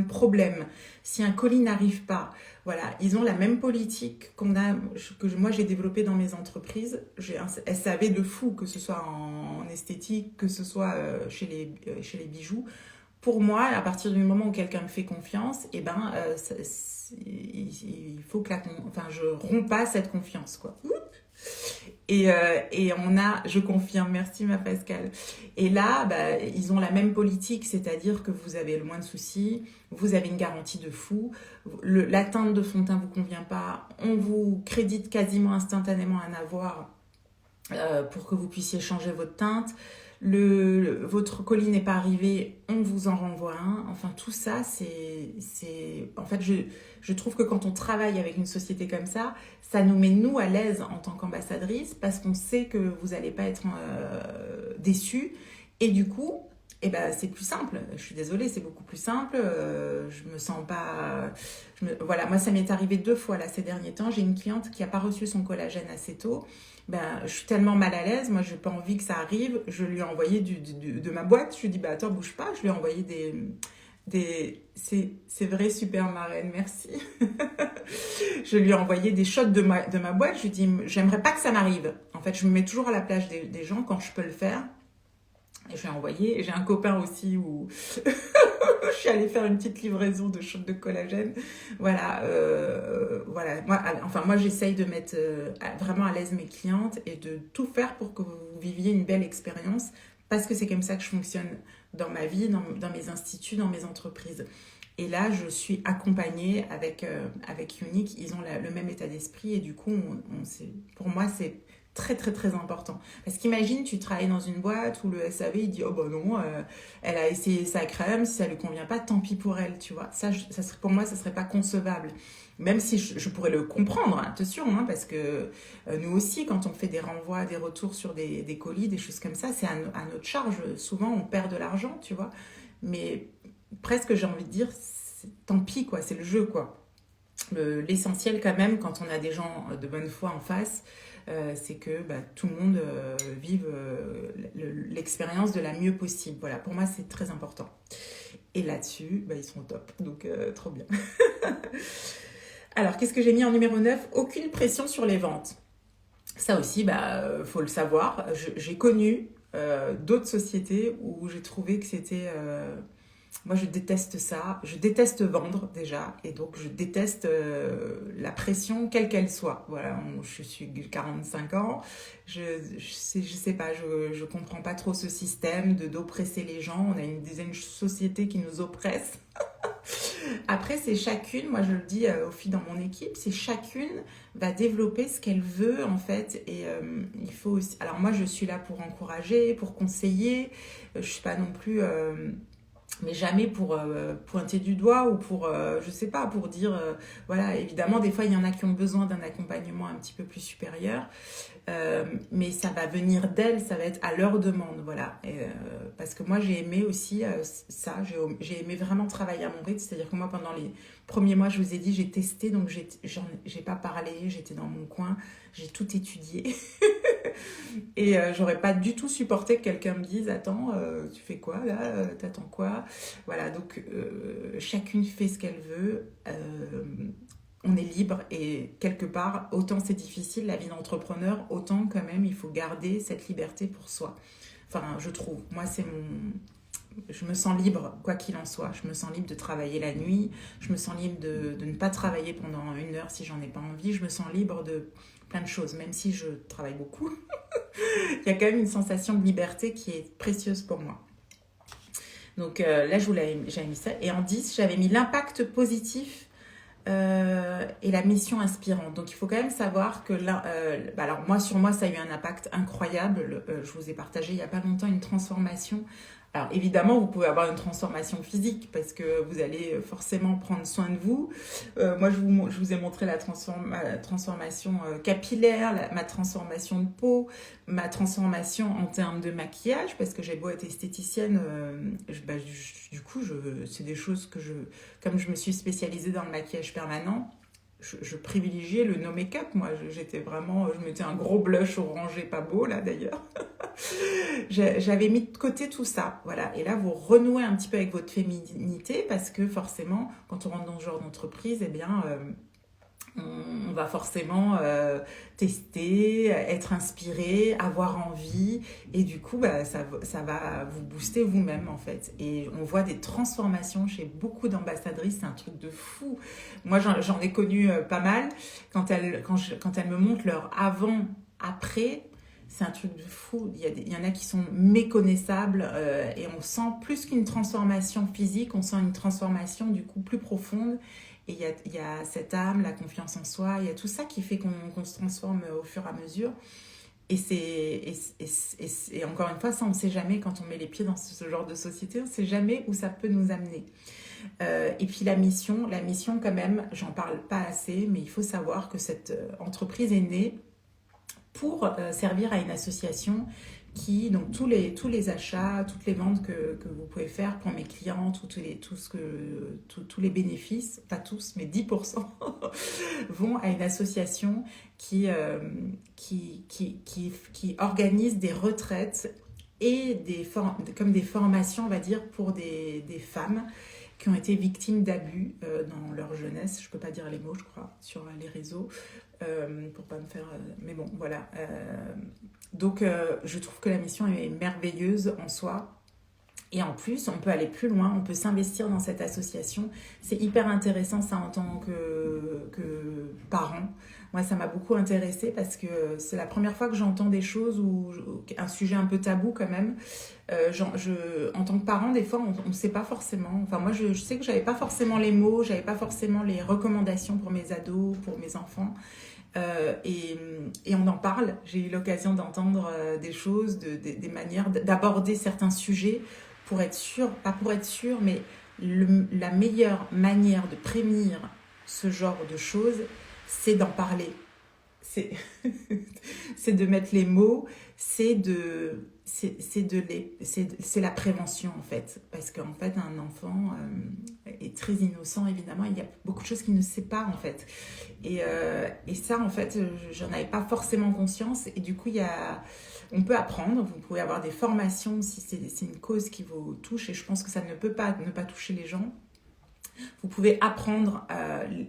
Speaker 1: problème, si un colis n'arrive pas, voilà, ils ont la même politique que moi j'ai développée dans mes entreprises. J'ai un SAV de fou, que ce soit en esthétique, que ce soit chez les bijoux. Pour moi, à partir du moment où quelqu'un me fait confiance, eh ben, il faut que je romps pas cette confiance, quoi. Et je confirme, merci ma Pascal. Et là, bah, ils ont la même politique, c'est-à-dire que vous avez le moins de soucis, vous avez une garantie de fou, la teinte de fond de teint vous convient pas, on vous crédite quasiment instantanément un avoir pour que vous puissiez changer votre teinte. Votre colis n'est pas arrivé, on vous en renvoie un. Enfin, tout ça, en fait, je trouve que quand on travaille avec une société comme ça nous met, nous, à l'aise en tant qu'ambassadrice, parce qu'on sait que vous n'allez pas être déçus. Et du coup, eh ben, c'est plus simple. Je suis désolée, c'est beaucoup plus simple. Je me sens pas... Voilà, moi, ça m'est arrivé 2 fois là, ces derniers temps. J'ai une cliente qui n'a pas reçu son collagène assez tôt. Ben, je suis tellement mal à l'aise, moi j'ai pas envie que ça arrive. Je lui ai envoyé de ma boîte, je lui ai dit bah attends, bouge pas. Je lui ai envoyé c'est vrai, super marraine, merci. Je lui ai envoyé des shots de ma boîte. Je lui ai dit j'aimerais pas que ça m'arrive. En fait, je me mets toujours à la place des gens quand je peux le faire. Et je lui ai envoyé. Et j'ai un copain aussi où je suis allée faire une petite livraison de shots de collagène. Voilà, voilà. Moi, j'essaye de mettre vraiment à l'aise mes clientes et de tout faire pour que vous viviez une belle expérience, parce que c'est comme ça que je fonctionne dans ma vie, dans mes instituts, dans mes entreprises. Et là, je suis accompagnée avec Unique. Ils ont le même état d'esprit et du coup, pour moi, c'est très très très important. Parce qu'imagine, tu travailles dans une boîte où le SAV il dit oh bah non, elle a essayé sa crème, si ça lui convient pas, tant pis pour elle, tu vois. Ça serait, pour moi, ça serait pas concevable. Même si je pourrais le comprendre, hein, attention, hein, parce que nous aussi, quand on fait des renvois, des retours sur des colis, des choses comme ça, c'est à notre charge. Souvent, on perd de l'argent, tu vois. Mais presque, j'ai envie de dire, tant pis, quoi, c'est le jeu, quoi. L'essentiel quand même quand on a des gens de bonne foi en face, c'est que tout le monde vive l'expérience de la mieux possible. Voilà, pour moi c'est très important. Et là-dessus, ils sont au top, donc trop bien. Alors, qu'est-ce que j'ai mis en numéro 9? Aucune pression sur les ventes. Ça aussi, faut le savoir. J'ai connu d'autres sociétés où j'ai trouvé que c'était... moi, je déteste ça. Je déteste vendre déjà. Et donc, je déteste la pression, quelle qu'elle soit. Voilà, je suis 45 ans. Je sais pas, je comprends pas trop ce système d'oppresser les gens. On a une société qui nous oppresse. Après, c'est chacune, moi je le dis aux filles dans mon équipe, c'est chacune va développer ce qu'elle veut en fait. Et il faut aussi... Alors moi, je suis là pour encourager, pour conseiller. Je suis pas non plus... mais jamais pour pointer du doigt ou pour, je sais pas, pour dire, voilà, évidemment, des fois, il y en a qui ont besoin d'un accompagnement un petit peu plus supérieur, mais ça va venir d'elles, ça va être à leur demande, voilà. Parce que moi, j'ai aimé aussi ça, j'ai aimé vraiment travailler à mon rythme, c'est-à-dire que moi, pendant les premiers mois, je vous ai dit, j'ai testé, donc j'ai pas parlé, j'étais dans mon coin, j'ai tout étudié. Et j'aurais pas du tout supporté que quelqu'un me dise attends, tu fais quoi là, t'attends quoi, voilà. Donc chacune fait ce qu'elle veut, on est libre. Et quelque part, autant c'est difficile la vie d'entrepreneur, autant quand même il faut garder cette liberté pour soi. Enfin, je trouve, moi je me sens libre, quoi qu'il en soit. Je me sens libre de travailler la nuit. Je me sens libre de ne pas travailler pendant 1 heure si j'en ai pas envie. Je me sens libre de plein de choses, même si je travaille beaucoup. Il y a quand même une sensation de liberté qui est précieuse pour moi. Donc là, j'avais mis ça. Et en 10, j'avais mis l'impact positif et la mission inspirante. Donc il faut quand même savoir que là, alors sur moi, ça a eu un impact incroyable. Je vous ai partagé il n'y a pas longtemps une transformation. Alors évidemment, vous pouvez avoir une transformation physique parce que vous allez forcément prendre soin de vous. Moi, je vous ai montré ma transformation capillaire, ma transformation de peau, ma transformation en termes de maquillage, parce que j'ai beau être esthéticienne, du coup, c'est des choses que comme je me suis spécialisée dans le maquillage permanent, je privilégiais le no make-up. Moi, je mettais un gros blush orangé, pas beau là d'ailleurs. J'avais mis de côté tout ça, voilà. Et là, vous renouez un petit peu avec votre féminité parce que forcément, quand on rentre dans ce genre d'entreprise, eh bien, on va forcément tester, être inspiré, avoir envie, et du coup ça va vous booster vous-même en fait. Et on voit des transformations chez beaucoup d'ambassadrices, c'est un truc de fou. Moi j'en ai connu pas mal, quand elles me montrent leur avant, après, c'est un truc de fou. Il y en a qui sont méconnaissables et on sent plus qu'une transformation physique, on sent une transformation du coup plus profonde. Et il y a cette âme, la confiance en soi, il y a tout ça qui fait qu'on se transforme au fur et à mesure. Et encore une fois, ça on ne sait jamais quand on met les pieds dans ce genre de société, on ne sait jamais où ça peut nous amener. Et puis la mission quand même, j'en parle pas assez, mais il faut savoir que cette entreprise est née pour servir à une association qui, donc tous les achats, toutes les ventes que vous pouvez faire pour mes clients, tous les bénéfices, pas tous, mais 10% vont à une association qui organise des retraites et comme des formations, on va dire, pour des femmes qui ont été victimes d'abus dans leur jeunesse. Je ne peux pas dire les mots, je crois, sur les réseaux, pour pas me faire... mais bon, voilà. Donc, je trouve que la mission est merveilleuse en soi. Et en plus, on peut aller plus loin, on peut s'investir dans cette association. C'est hyper intéressant ça en tant que parent. Moi, ça m'a beaucoup intéressée parce que c'est la première fois que j'entends des choses un sujet un peu tabou quand même. En tant que parent, des fois, on ne sait pas forcément. Enfin, moi, je sais que j'avais pas forcément les mots, j'avais pas forcément les recommandations pour mes ados, pour mes enfants. et on en parle. J'ai eu l'occasion d'entendre des choses, des manières d'aborder certains sujets pour être sûr, pas pour être sûr, mais la meilleure manière de prévenir ce genre de choses, c'est d'en parler. C'est c'est de mettre les mots, c'est la prévention en fait. Parce qu'en fait, un enfant est très innocent, évidemment. Il y a beaucoup de choses qu'il ne sait pas en fait. Et ça, en fait, j'en avais pas forcément conscience. Et du coup, on peut apprendre. Vous pouvez avoir des formations si c'est une cause qui vous touche. Et je pense que ça ne peut pas ne pas toucher les gens. Vous pouvez apprendre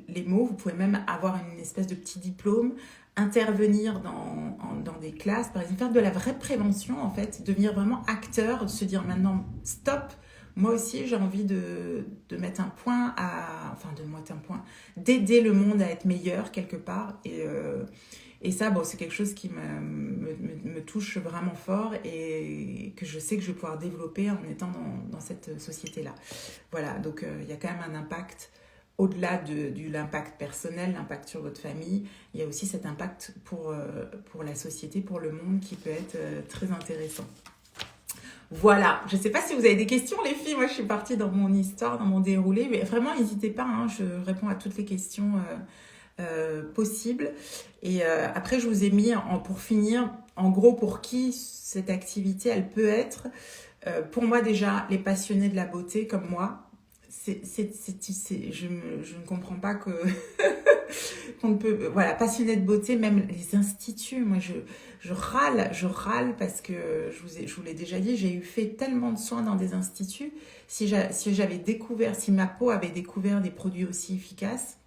Speaker 1: les mots, vous pouvez même avoir une espèce de petit diplôme, intervenir dans des classes, par exemple, faire de la vraie prévention en fait, devenir vraiment acteur, de se dire maintenant stop, moi aussi j'ai envie de mettre un point enfin de mettre un point, d'aider le monde à être meilleur quelque part et ça, bon, c'est quelque chose qui me touche vraiment fort et que je sais que je vais pouvoir développer en étant dans cette société-là. Voilà, donc il y a quand même un impact au-delà de l'impact personnel, l'impact sur votre famille. Il y a aussi cet impact pour la société, pour le monde qui peut être très intéressant. Voilà, je ne sais pas si vous avez des questions les filles, moi je suis partie dans mon histoire, dans mon déroulé, mais vraiment n'hésitez pas, hein, je réponds à toutes les questions possible. Et après, je vous ai mis, pour finir, en gros, pour qui cette activité, elle peut être. Pour moi, déjà, les passionnés de la beauté comme moi, je ne comprends pas que qu'on ne peut... Voilà, passionnés de beauté, même les instituts, moi, je râle parce que, je vous l'ai déjà dit, j'ai fait tellement de soins dans des instituts. Si j'avais découvert, si ma peau avait découvert des produits aussi efficaces,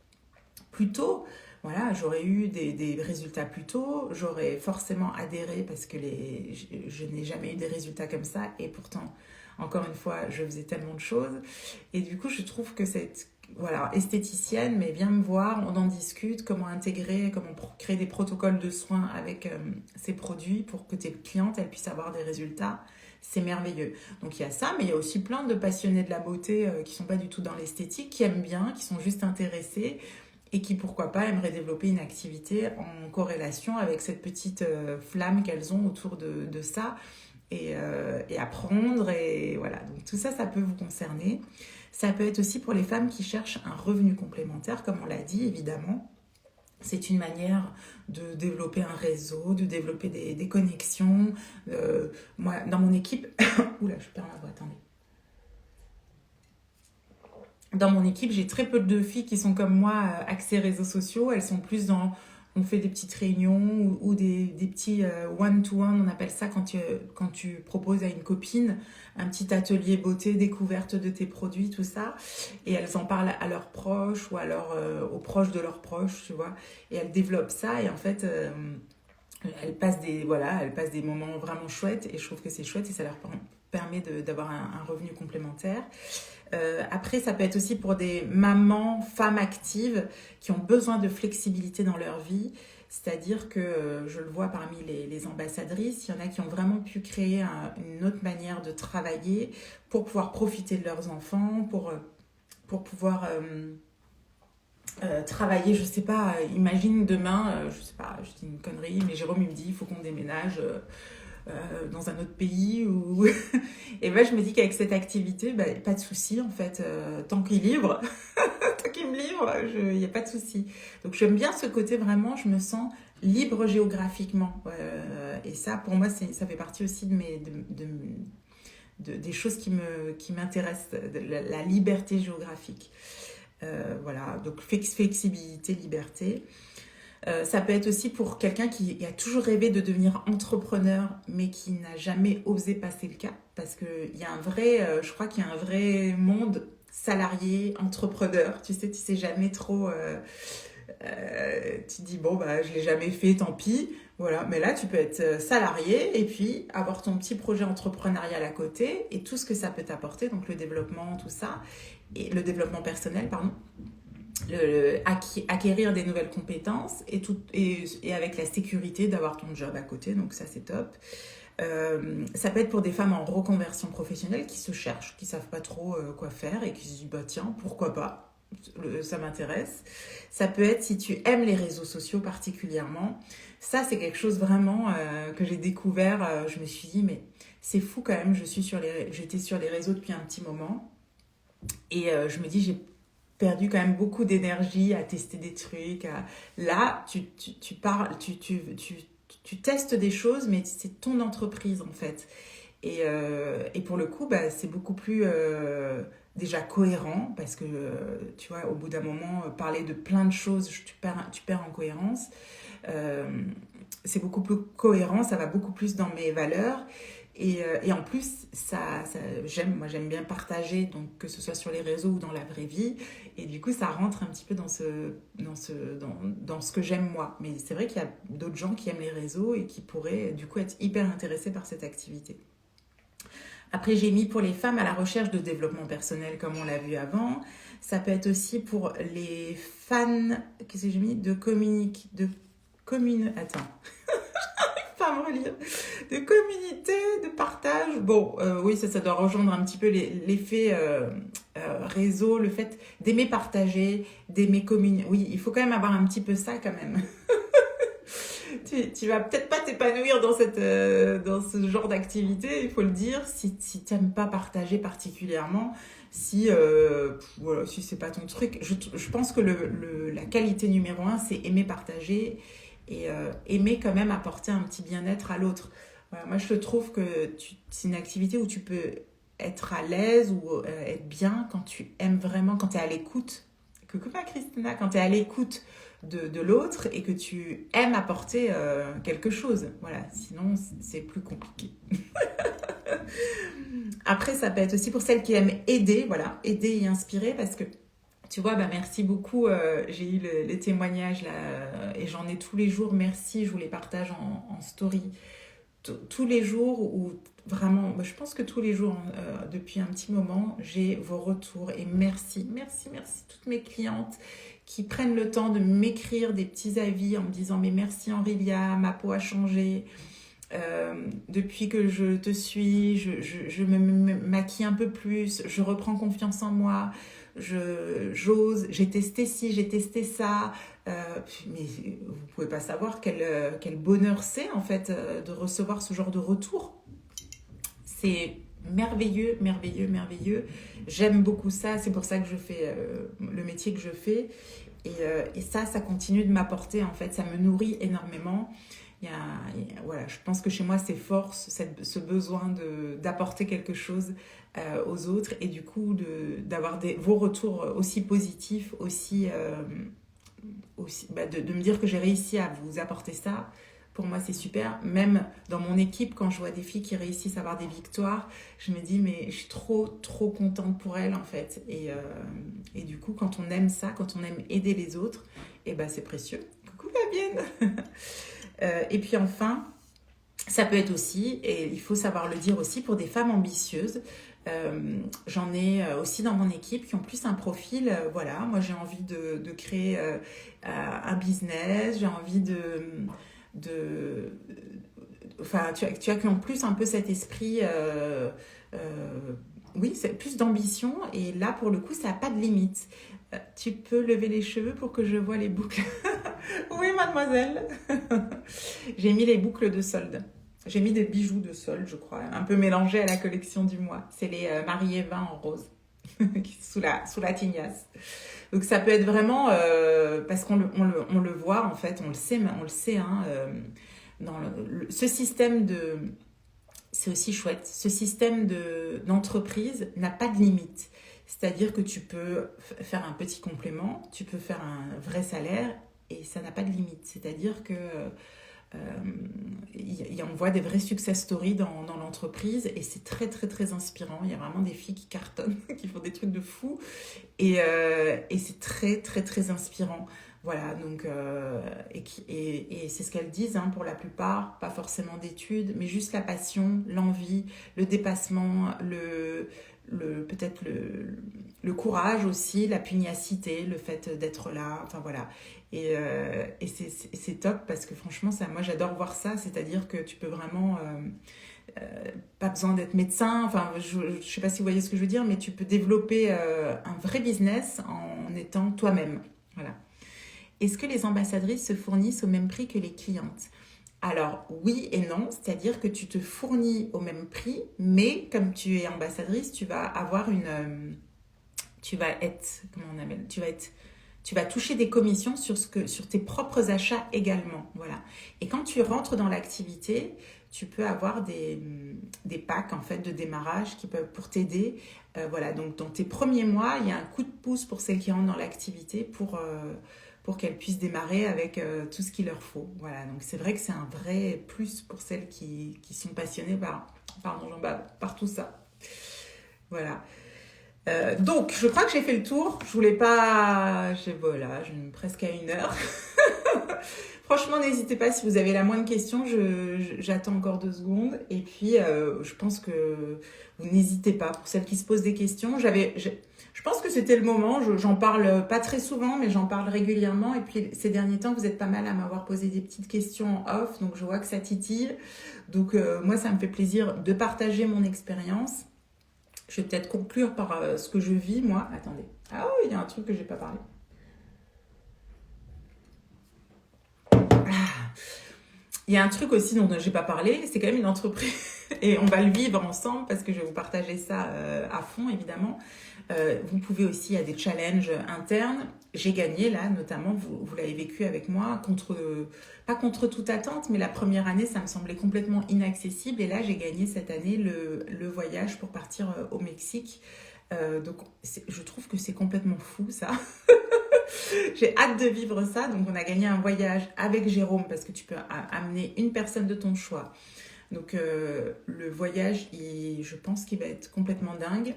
Speaker 1: plus tôt, voilà, j'aurais eu des résultats plus tôt, j'aurais forcément adhéré parce que je n'ai jamais eu des résultats comme ça et pourtant, encore une fois, je faisais tellement de choses et du coup, je trouve que cette esthéticienne, mais viens me voir, on en discute, comment intégrer, comment créer des protocoles de soins avec ces produits pour que tes clientes, elles puissent avoir des résultats. C'est merveilleux. Donc il y a ça, mais il y a aussi plein de passionnés de la beauté qui sont pas du tout dans l'esthétique, qui aiment bien, qui sont juste intéressés et qui, pourquoi pas, aimeraient développer une activité en corrélation avec cette petite flamme qu'elles ont autour de ça et apprendre. Et voilà, donc tout ça, ça peut vous concerner. Ça peut être aussi pour les femmes qui cherchent un revenu complémentaire, comme on l'a dit, évidemment. C'est une manière de développer un réseau, de développer des connexions. Moi, dans mon équipe... Oula, je perds ma voix, attendez. Dans mon équipe, j'ai très peu de filles qui sont comme moi axées réseaux sociaux. Elles sont plus dans... On fait des petites réunions ou des petits one-to-one, on appelle ça quand tu proposes à une copine un petit atelier beauté, découverte de tes produits, tout ça. Et elles en parlent à leurs proches ou aux proches de leurs proches, tu vois. Et elles développent ça et en fait... elles passent des moments vraiment chouettes et je trouve que c'est chouette et ça leur permet d'avoir un revenu complémentaire. Après, ça peut être aussi pour des mamans, femmes actives qui ont besoin de flexibilité dans leur vie. C'est-à-dire que je le vois parmi les ambassadrices, il y en a qui ont vraiment pu créer une autre manière de travailler pour pouvoir profiter de leurs enfants, pour pouvoir travailler, je sais pas, imagine demain, je sais pas, je dis une connerie, mais Jérôme il me dit il faut qu'on déménage dans un autre pays ou et ben je me dis qu'avec cette activité pas de souci en fait, tant qu'il livre tant qu'il me livre il n'y a pas de souci. Donc j'aime bien ce côté, vraiment je me sens libre géographiquement et ça pour moi ça fait partie aussi des choses qui m'intéressent, la liberté géographique. Voilà, donc flexibilité, liberté. Ça peut être aussi pour quelqu'un qui a toujours rêvé de devenir entrepreneur, mais qui n'a jamais osé passer le cap, parce qu'il y a je crois qu'il y a un vrai monde salarié, entrepreneur. Tu sais jamais trop... tu te dis, bon, je l'ai jamais fait, tant pis. Voilà, mais là, tu peux être salarié et puis avoir ton petit projet entrepreneurial à côté et tout ce que ça peut t'apporter, donc le développement, tout ça, et le développement personnel, pardon. Acquérir des nouvelles compétences et avec la sécurité d'avoir ton job à côté, donc ça c'est top. Ça peut être pour des femmes en reconversion professionnelle qui se cherchent, qui savent pas trop quoi faire et qui se disent tiens, pourquoi pas. ça m'intéresse. Ça peut être si tu aimes les réseaux sociaux particulièrement. Ça, c'est quelque chose vraiment que j'ai découvert. Je me suis dit, mais c'est fou quand même, j'étais sur les réseaux depuis un petit moment. Et je me dis, j'ai perdu quand même beaucoup d'énergie à tester des trucs. Là, tu parles, tu testes des choses, mais c'est ton entreprise en fait. Et pour le coup, bah, c'est beaucoup plus déjà cohérent parce que tu vois, au bout d'un moment, parler de plein de choses, tu perds en cohérence. Euh, c'est beaucoup plus cohérent, ça va beaucoup plus dans mes valeurs. Et en plus, moi j'aime bien partager, donc que ce soit sur les réseaux ou dans la vraie vie. Et du coup, ça rentre un petit peu dans ce que j'aime moi. Mais c'est vrai qu'il y a d'autres gens qui aiment les réseaux et qui pourraient du coup être hyper intéressés par cette activité. Après, j'ai mis pour les femmes à la recherche de développement personnel, comme on l'a vu avant. Ça peut être aussi pour les fans, qu'est-ce que j'ai mis attends, pas me relire. De communauté, de partage. Bon, oui, ça doit rejoindre un petit peu l'effet réseau, le fait d'aimer partager, d'aimer communier. Oui, il faut quand même avoir un petit peu ça quand même. Tu vas peut-être pas t'épanouir dans ce genre d'activité, il faut le dire, si tu n'aimes pas partager particulièrement, voilà, si c'est pas ton truc. Je pense que la qualité numéro un, c'est aimer partager et aimer quand même apporter un petit bien-être à l'autre. Voilà, moi, je trouve que c'est une activité où tu peux être à l'aise ou être bien quand tu aimes vraiment, quand tu es à l'écoute. Coucou ma Christina, quand tu es à l'écoute de l'autre et que tu aimes apporter quelque chose. Voilà, sinon c'est plus compliqué. Après, ça peut être aussi pour celles qui aiment aider, voilà, aider et inspirer parce que tu vois, bah merci beaucoup. J'ai eu les témoignages là et j'en ai tous les jours. Merci, je vous les partage en story. Tous les jours où vraiment, bah, je pense que tous les jours depuis un petit moment, j'ai vos retours et merci, toutes mes clientes qui prennent le temps de m'écrire des petits avis en me disant mais merci Aurélia, ma peau a changé. Depuis que je te suis, je me maquille un peu plus, je reprends confiance en moi, j'ose, j'ai testé ci, j'ai testé ça. Mais vous pouvez pas savoir quel bonheur c'est en fait de recevoir ce genre de retour. C'est merveilleux, merveilleux, merveilleux. J'aime beaucoup ça, c'est pour ça que je fais le métier que je fais. Et ça continue de m'apporter en fait, ça me nourrit énormément. Voilà, je pense que chez moi, c'est fort ce besoin d'apporter quelque chose aux autres et du coup d'avoir vos retours aussi positifs, de me dire que j'ai réussi à vous apporter ça. Pour moi, c'est super. Même dans mon équipe, quand je vois des filles qui réussissent à avoir des victoires, je me dis, mais je suis trop, trop contente pour elles, en fait. Et du coup, quand on aime ça, quand on aime aider les autres, et ben, c'est précieux. Coucou Fabienne. Et puis enfin, ça peut être aussi, et il faut savoir le dire aussi, pour des femmes ambitieuses. J'en ai aussi dans mon équipe qui ont plus un profil, voilà, moi j'ai envie de créer un business, j'ai envie enfin, tu as qui ont plus un peu cet esprit, oui, c'est plus d'ambition, et là pour le coup, ça n'a pas de limite. Tu peux lever les cheveux pour que je vois les boucles. Oui, mademoiselle. J'ai mis les boucles de solde. J'ai mis des bijoux de solde, je crois, un peu mélangés à la collection du mois. C'est les Marie-Eva en rose, sous la tignasse. Donc ça peut être vraiment, parce qu'on le voit en fait, on le sait, hein, dans ce système c'est aussi chouette, ce système d'entreprise n'a pas de limite. C'est-à-dire que tu peux faire un petit complément, tu peux faire un vrai salaire et ça n'a pas de limite. C'est-à-dire que on voit des vrais success stories dans l'entreprise et c'est très très très inspirant. Il y a vraiment des filles qui cartonnent, qui font des trucs de fou et c'est très très très inspirant. Voilà, donc, et c'est ce qu'elles disent hein, pour la plupart, pas forcément d'études, mais juste la passion, l'envie, le dépassement, peut-être le courage aussi, la pugnacité, le fait d'être là, enfin voilà. Et c'est top parce que franchement, moi j'adore voir ça, c'est-à-dire que tu peux vraiment, pas besoin d'être médecin, enfin je sais pas si vous voyez ce que je veux dire, mais tu peux développer un vrai business en étant toi-même. Voilà. Est-ce que les ambassadrices se fournissent au même prix que les clientes? Alors, oui et non, c'est-à-dire que tu te fournis au même prix, mais comme tu es ambassadrice, tu vas avoir tu vas être, comment on appelle, tu vas toucher des commissions sur tes propres achats également, voilà. Et quand tu rentres dans l'activité, tu peux avoir des packs en fait de démarrage qui peuvent pour t'aider, voilà. Donc dans tes premiers mois, il y a un coup de pouce pour celles qui rentrent dans l'activité pour qu'elles puissent démarrer avec tout ce qu'il leur faut, voilà. Donc c'est vrai que c'est un vrai plus pour celles qui sont passionnées par tout ça, voilà. Donc, je crois que j'ai fait le tour. Je voulais pas... Voilà, presque à 1 heure. Franchement, n'hésitez pas si vous avez la moindre question. J'attends encore 2 secondes. Et puis, je pense que vous n'hésitez pas. Pour celles qui se posent des questions, je pense que c'était le moment. J'en parle pas très souvent, mais j'en parle régulièrement. Et puis, ces derniers temps, vous êtes pas mal à m'avoir posé des petites questions en off. Donc, je vois que ça titille. Donc, moi, ça me fait plaisir de partager mon expérience. Je vais peut-être conclure par ce que je vis, moi. Attendez. Ah oui, il y a un truc que je n'ai pas parlé. Il y a un truc aussi dont je n'ai pas parlé, c'est quand même une entreprise. Et on va le vivre ensemble parce que je vais vous partager ça à fond, évidemment. Vous pouvez aussi, il y a des challenges internes. J'ai gagné là, notamment, vous l'avez vécu avec moi, pas contre toute attente, mais la première année, ça me semblait complètement inaccessible. Et là, j'ai gagné cette année le voyage pour partir au Mexique. Donc, je trouve que c'est complètement fou, ça. J'ai hâte de vivre ça. Donc, on a gagné un voyage avec Jérôme parce que tu peux amener une personne de ton choix. Donc, le voyage, je pense qu'il va être complètement dingue.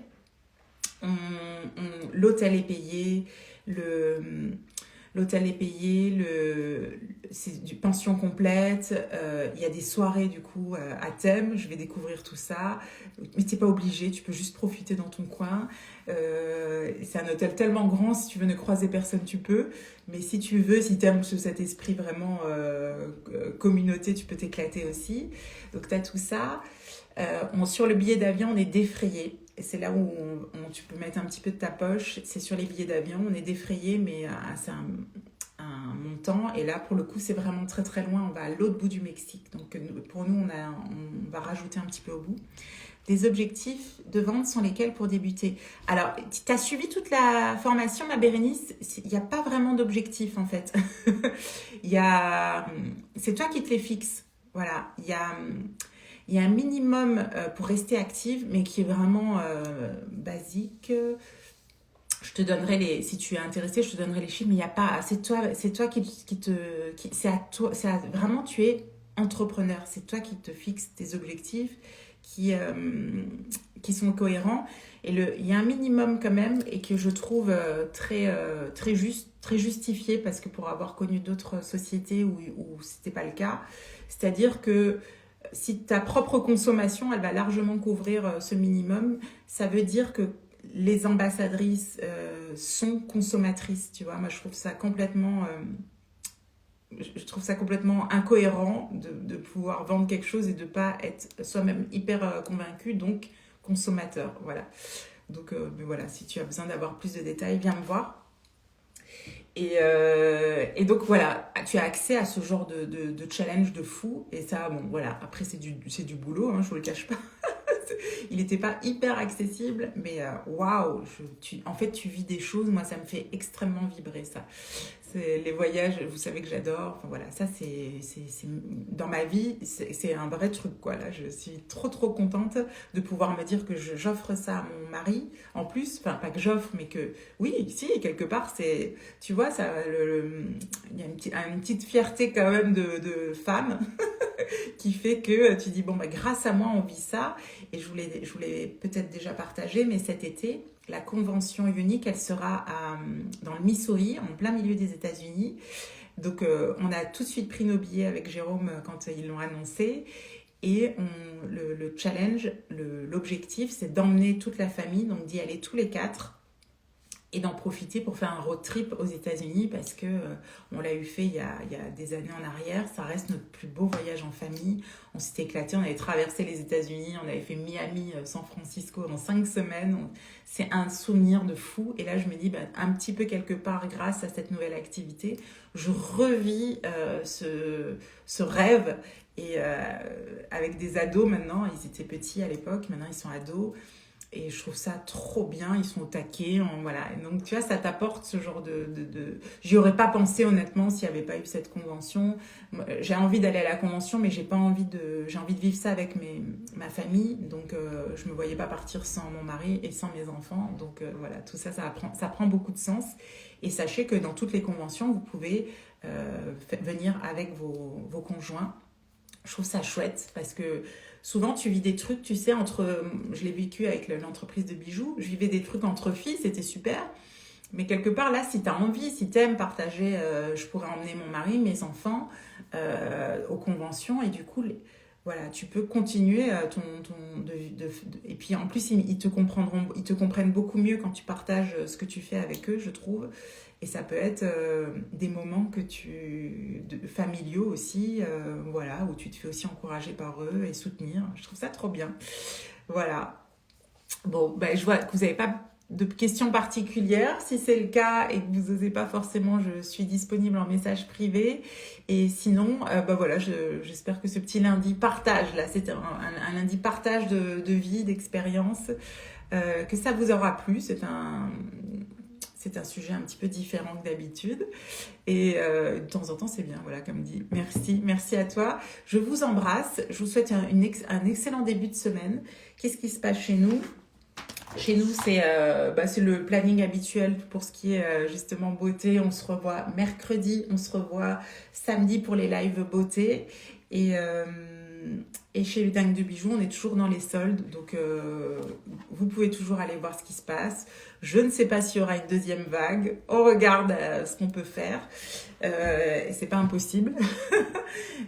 Speaker 1: L'hôtel est payé, l'hôtel est payé, c'est du pension complète, il y a des soirées du coup à thème, je vais découvrir tout ça, mais t'es pas obligé, tu peux juste profiter dans ton coin. C'est un hôtel tellement grand, si tu veux ne croiser personne tu peux, mais si tu veux, si t'aimes cet esprit vraiment communauté, tu peux t'éclater aussi. Donc t'as tout ça. Sur le billet d'avion, on est défrayé. Et c'est là où tu peux mettre un petit peu de ta poche. C'est sur les billets d'avion, on est défrayé, mais c'est un montant. Et là, pour le coup, c'est vraiment très très loin. On va à l'autre bout du Mexique. Donc pour nous, on va rajouter un petit peu au bout. Les objectifs de vente sont lesquels pour débuter? Alors, tu as suivi toute la formation, ma Bérénice? Il n'y a pas vraiment d'objectif en fait. C'est toi qui te les fixes. Voilà, il y a un minimum pour rester active, mais qui est vraiment basique. Je te donnerai si tu es intéressé, je te donnerai les chiffres, mais il n'y a pas, c'est toi vraiment, tu es entrepreneur, c'est toi qui te fixes tes objectifs, qui sont cohérents. Et il y a un minimum quand même, et que je trouve très juste, très justifié, parce que pour avoir connu d'autres sociétés où c'était pas le cas, c'est-à-dire que si ta propre consommation, elle va largement couvrir ce minimum, ça veut dire que les ambassadrices sont consommatrices, tu vois. Moi, je trouve ça complètement incohérent de pouvoir vendre quelque chose et de pas être soi-même hyper convaincu, donc consommateur, voilà. Donc, mais voilà, si tu as besoin d'avoir plus de détails, viens me voir. Et donc voilà, tu as accès à ce genre de challenge de fou. Et ça, bon voilà, après c'est du boulot, hein, je vous le cache pas. Il n'était pas hyper accessible, mais waouh, en fait tu vis des choses, moi ça me fait extrêmement vibrer ça. Les voyages, vous savez que j'adore. Enfin voilà, ça c'est dans ma vie, c'est un vrai truc quoi. Là, je suis trop contente de pouvoir me dire que j'offre ça à mon mari. En plus, enfin pas que j'offre, mais que oui, si quelque part c'est, tu vois, ça, il y a une petite fierté quand même de femme qui fait que tu dis bon bah grâce à moi on vit ça. Et je voulais peut-être déjà partager, mais cet été, la convention unique, elle sera dans le Missouri, en plein milieu des États-Unis. Donc, on a tout de suite pris nos billets avec Jérôme quand ils l'ont annoncé. Et le challenge, l'objectif, c'est d'emmener toute la famille, donc d'y aller tous les 4. et d'en profiter pour faire un road trip aux États-Unis parce que on l'a eu fait il y a des années en arrière. Ça reste notre plus beau voyage en famille. On s'était éclaté, on avait traversé les États-Unis, on avait fait Miami, San Francisco en 5 semaines. C'est un souvenir de fou. Et là, je me dis, un petit peu quelque part, grâce à cette nouvelle activité, je revis ce rêve. Et avec des ados maintenant, ils étaient petits à l'époque, maintenant ils sont ados. Et je trouve ça trop bien, ils sont au taquet, voilà. Et donc, tu vois, ça t'apporte ce genre J'y aurais pas pensé, honnêtement, s'il n'y avait pas eu cette convention. J'ai envie d'aller à la convention, mais j'ai envie de vivre ça avec ma famille. Donc, je me voyais pas partir sans mon mari et sans mes enfants. Donc, voilà, tout ça, ça prend beaucoup de sens. Et sachez que dans toutes les conventions, vous pouvez venir avec vos conjoints. Je trouve ça chouette parce que souvent tu vis des trucs, tu sais, je l'ai vécu avec l'entreprise de bijoux, je vivais des trucs entre filles, c'était super. Mais quelque part là, si tu as envie, si tu aimes partager, je pourrais emmener mon mari, mes enfants aux conventions et du coup, voilà, tu peux continuer et puis en plus ils te comprennent beaucoup mieux quand tu partages ce que tu fais avec eux, je trouve. Et ça peut être des moments familiaux aussi, voilà, où tu te fais aussi encourager par eux et soutenir. Je trouve ça trop bien. Voilà. Bon, je vois que vous n'avez pas de questions particulières. Si c'est le cas et que vous n'osez pas forcément, je suis disponible en message privé. Et sinon, voilà, j'espère que ce petit lundi partage, là, c'était un lundi partage de vie, d'expérience, que ça vous aura plu. C'est un sujet un petit peu différent que d'habitude. Et de temps en temps, c'est bien, voilà, comme dit. Merci à toi. Je vous embrasse. Je vous souhaite un excellent début de semaine. Qu'est-ce qui se passe chez nous ? Chez nous, c'est le planning habituel pour ce qui est justement beauté. On se revoit mercredi, on se revoit samedi pour les lives beauté. Et chez Dingue de Bijoux, on est toujours dans les soldes. Donc, vous pouvez toujours aller voir ce qui se passe. Je ne sais pas s'il y aura une deuxième vague. On regarde ce qu'on peut faire. C'est pas impossible.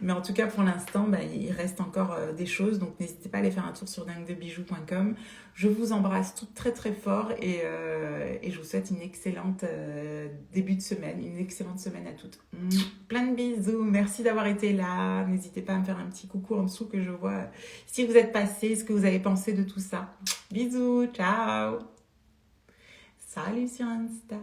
Speaker 1: Mais en tout cas, pour l'instant, il reste encore des choses. Donc, n'hésitez pas à aller faire un tour sur dinguedebijoux.com. Je vous embrasse toutes très très fort et je vous souhaite une excellente début de semaine, une excellente semaine à toutes. Plein de bisous, merci d'avoir été là. N'hésitez pas à me faire un petit coucou en dessous que je vois si vous êtes passé, ce que vous avez pensé de tout ça. Bisous, ciao. Salut sur Insta.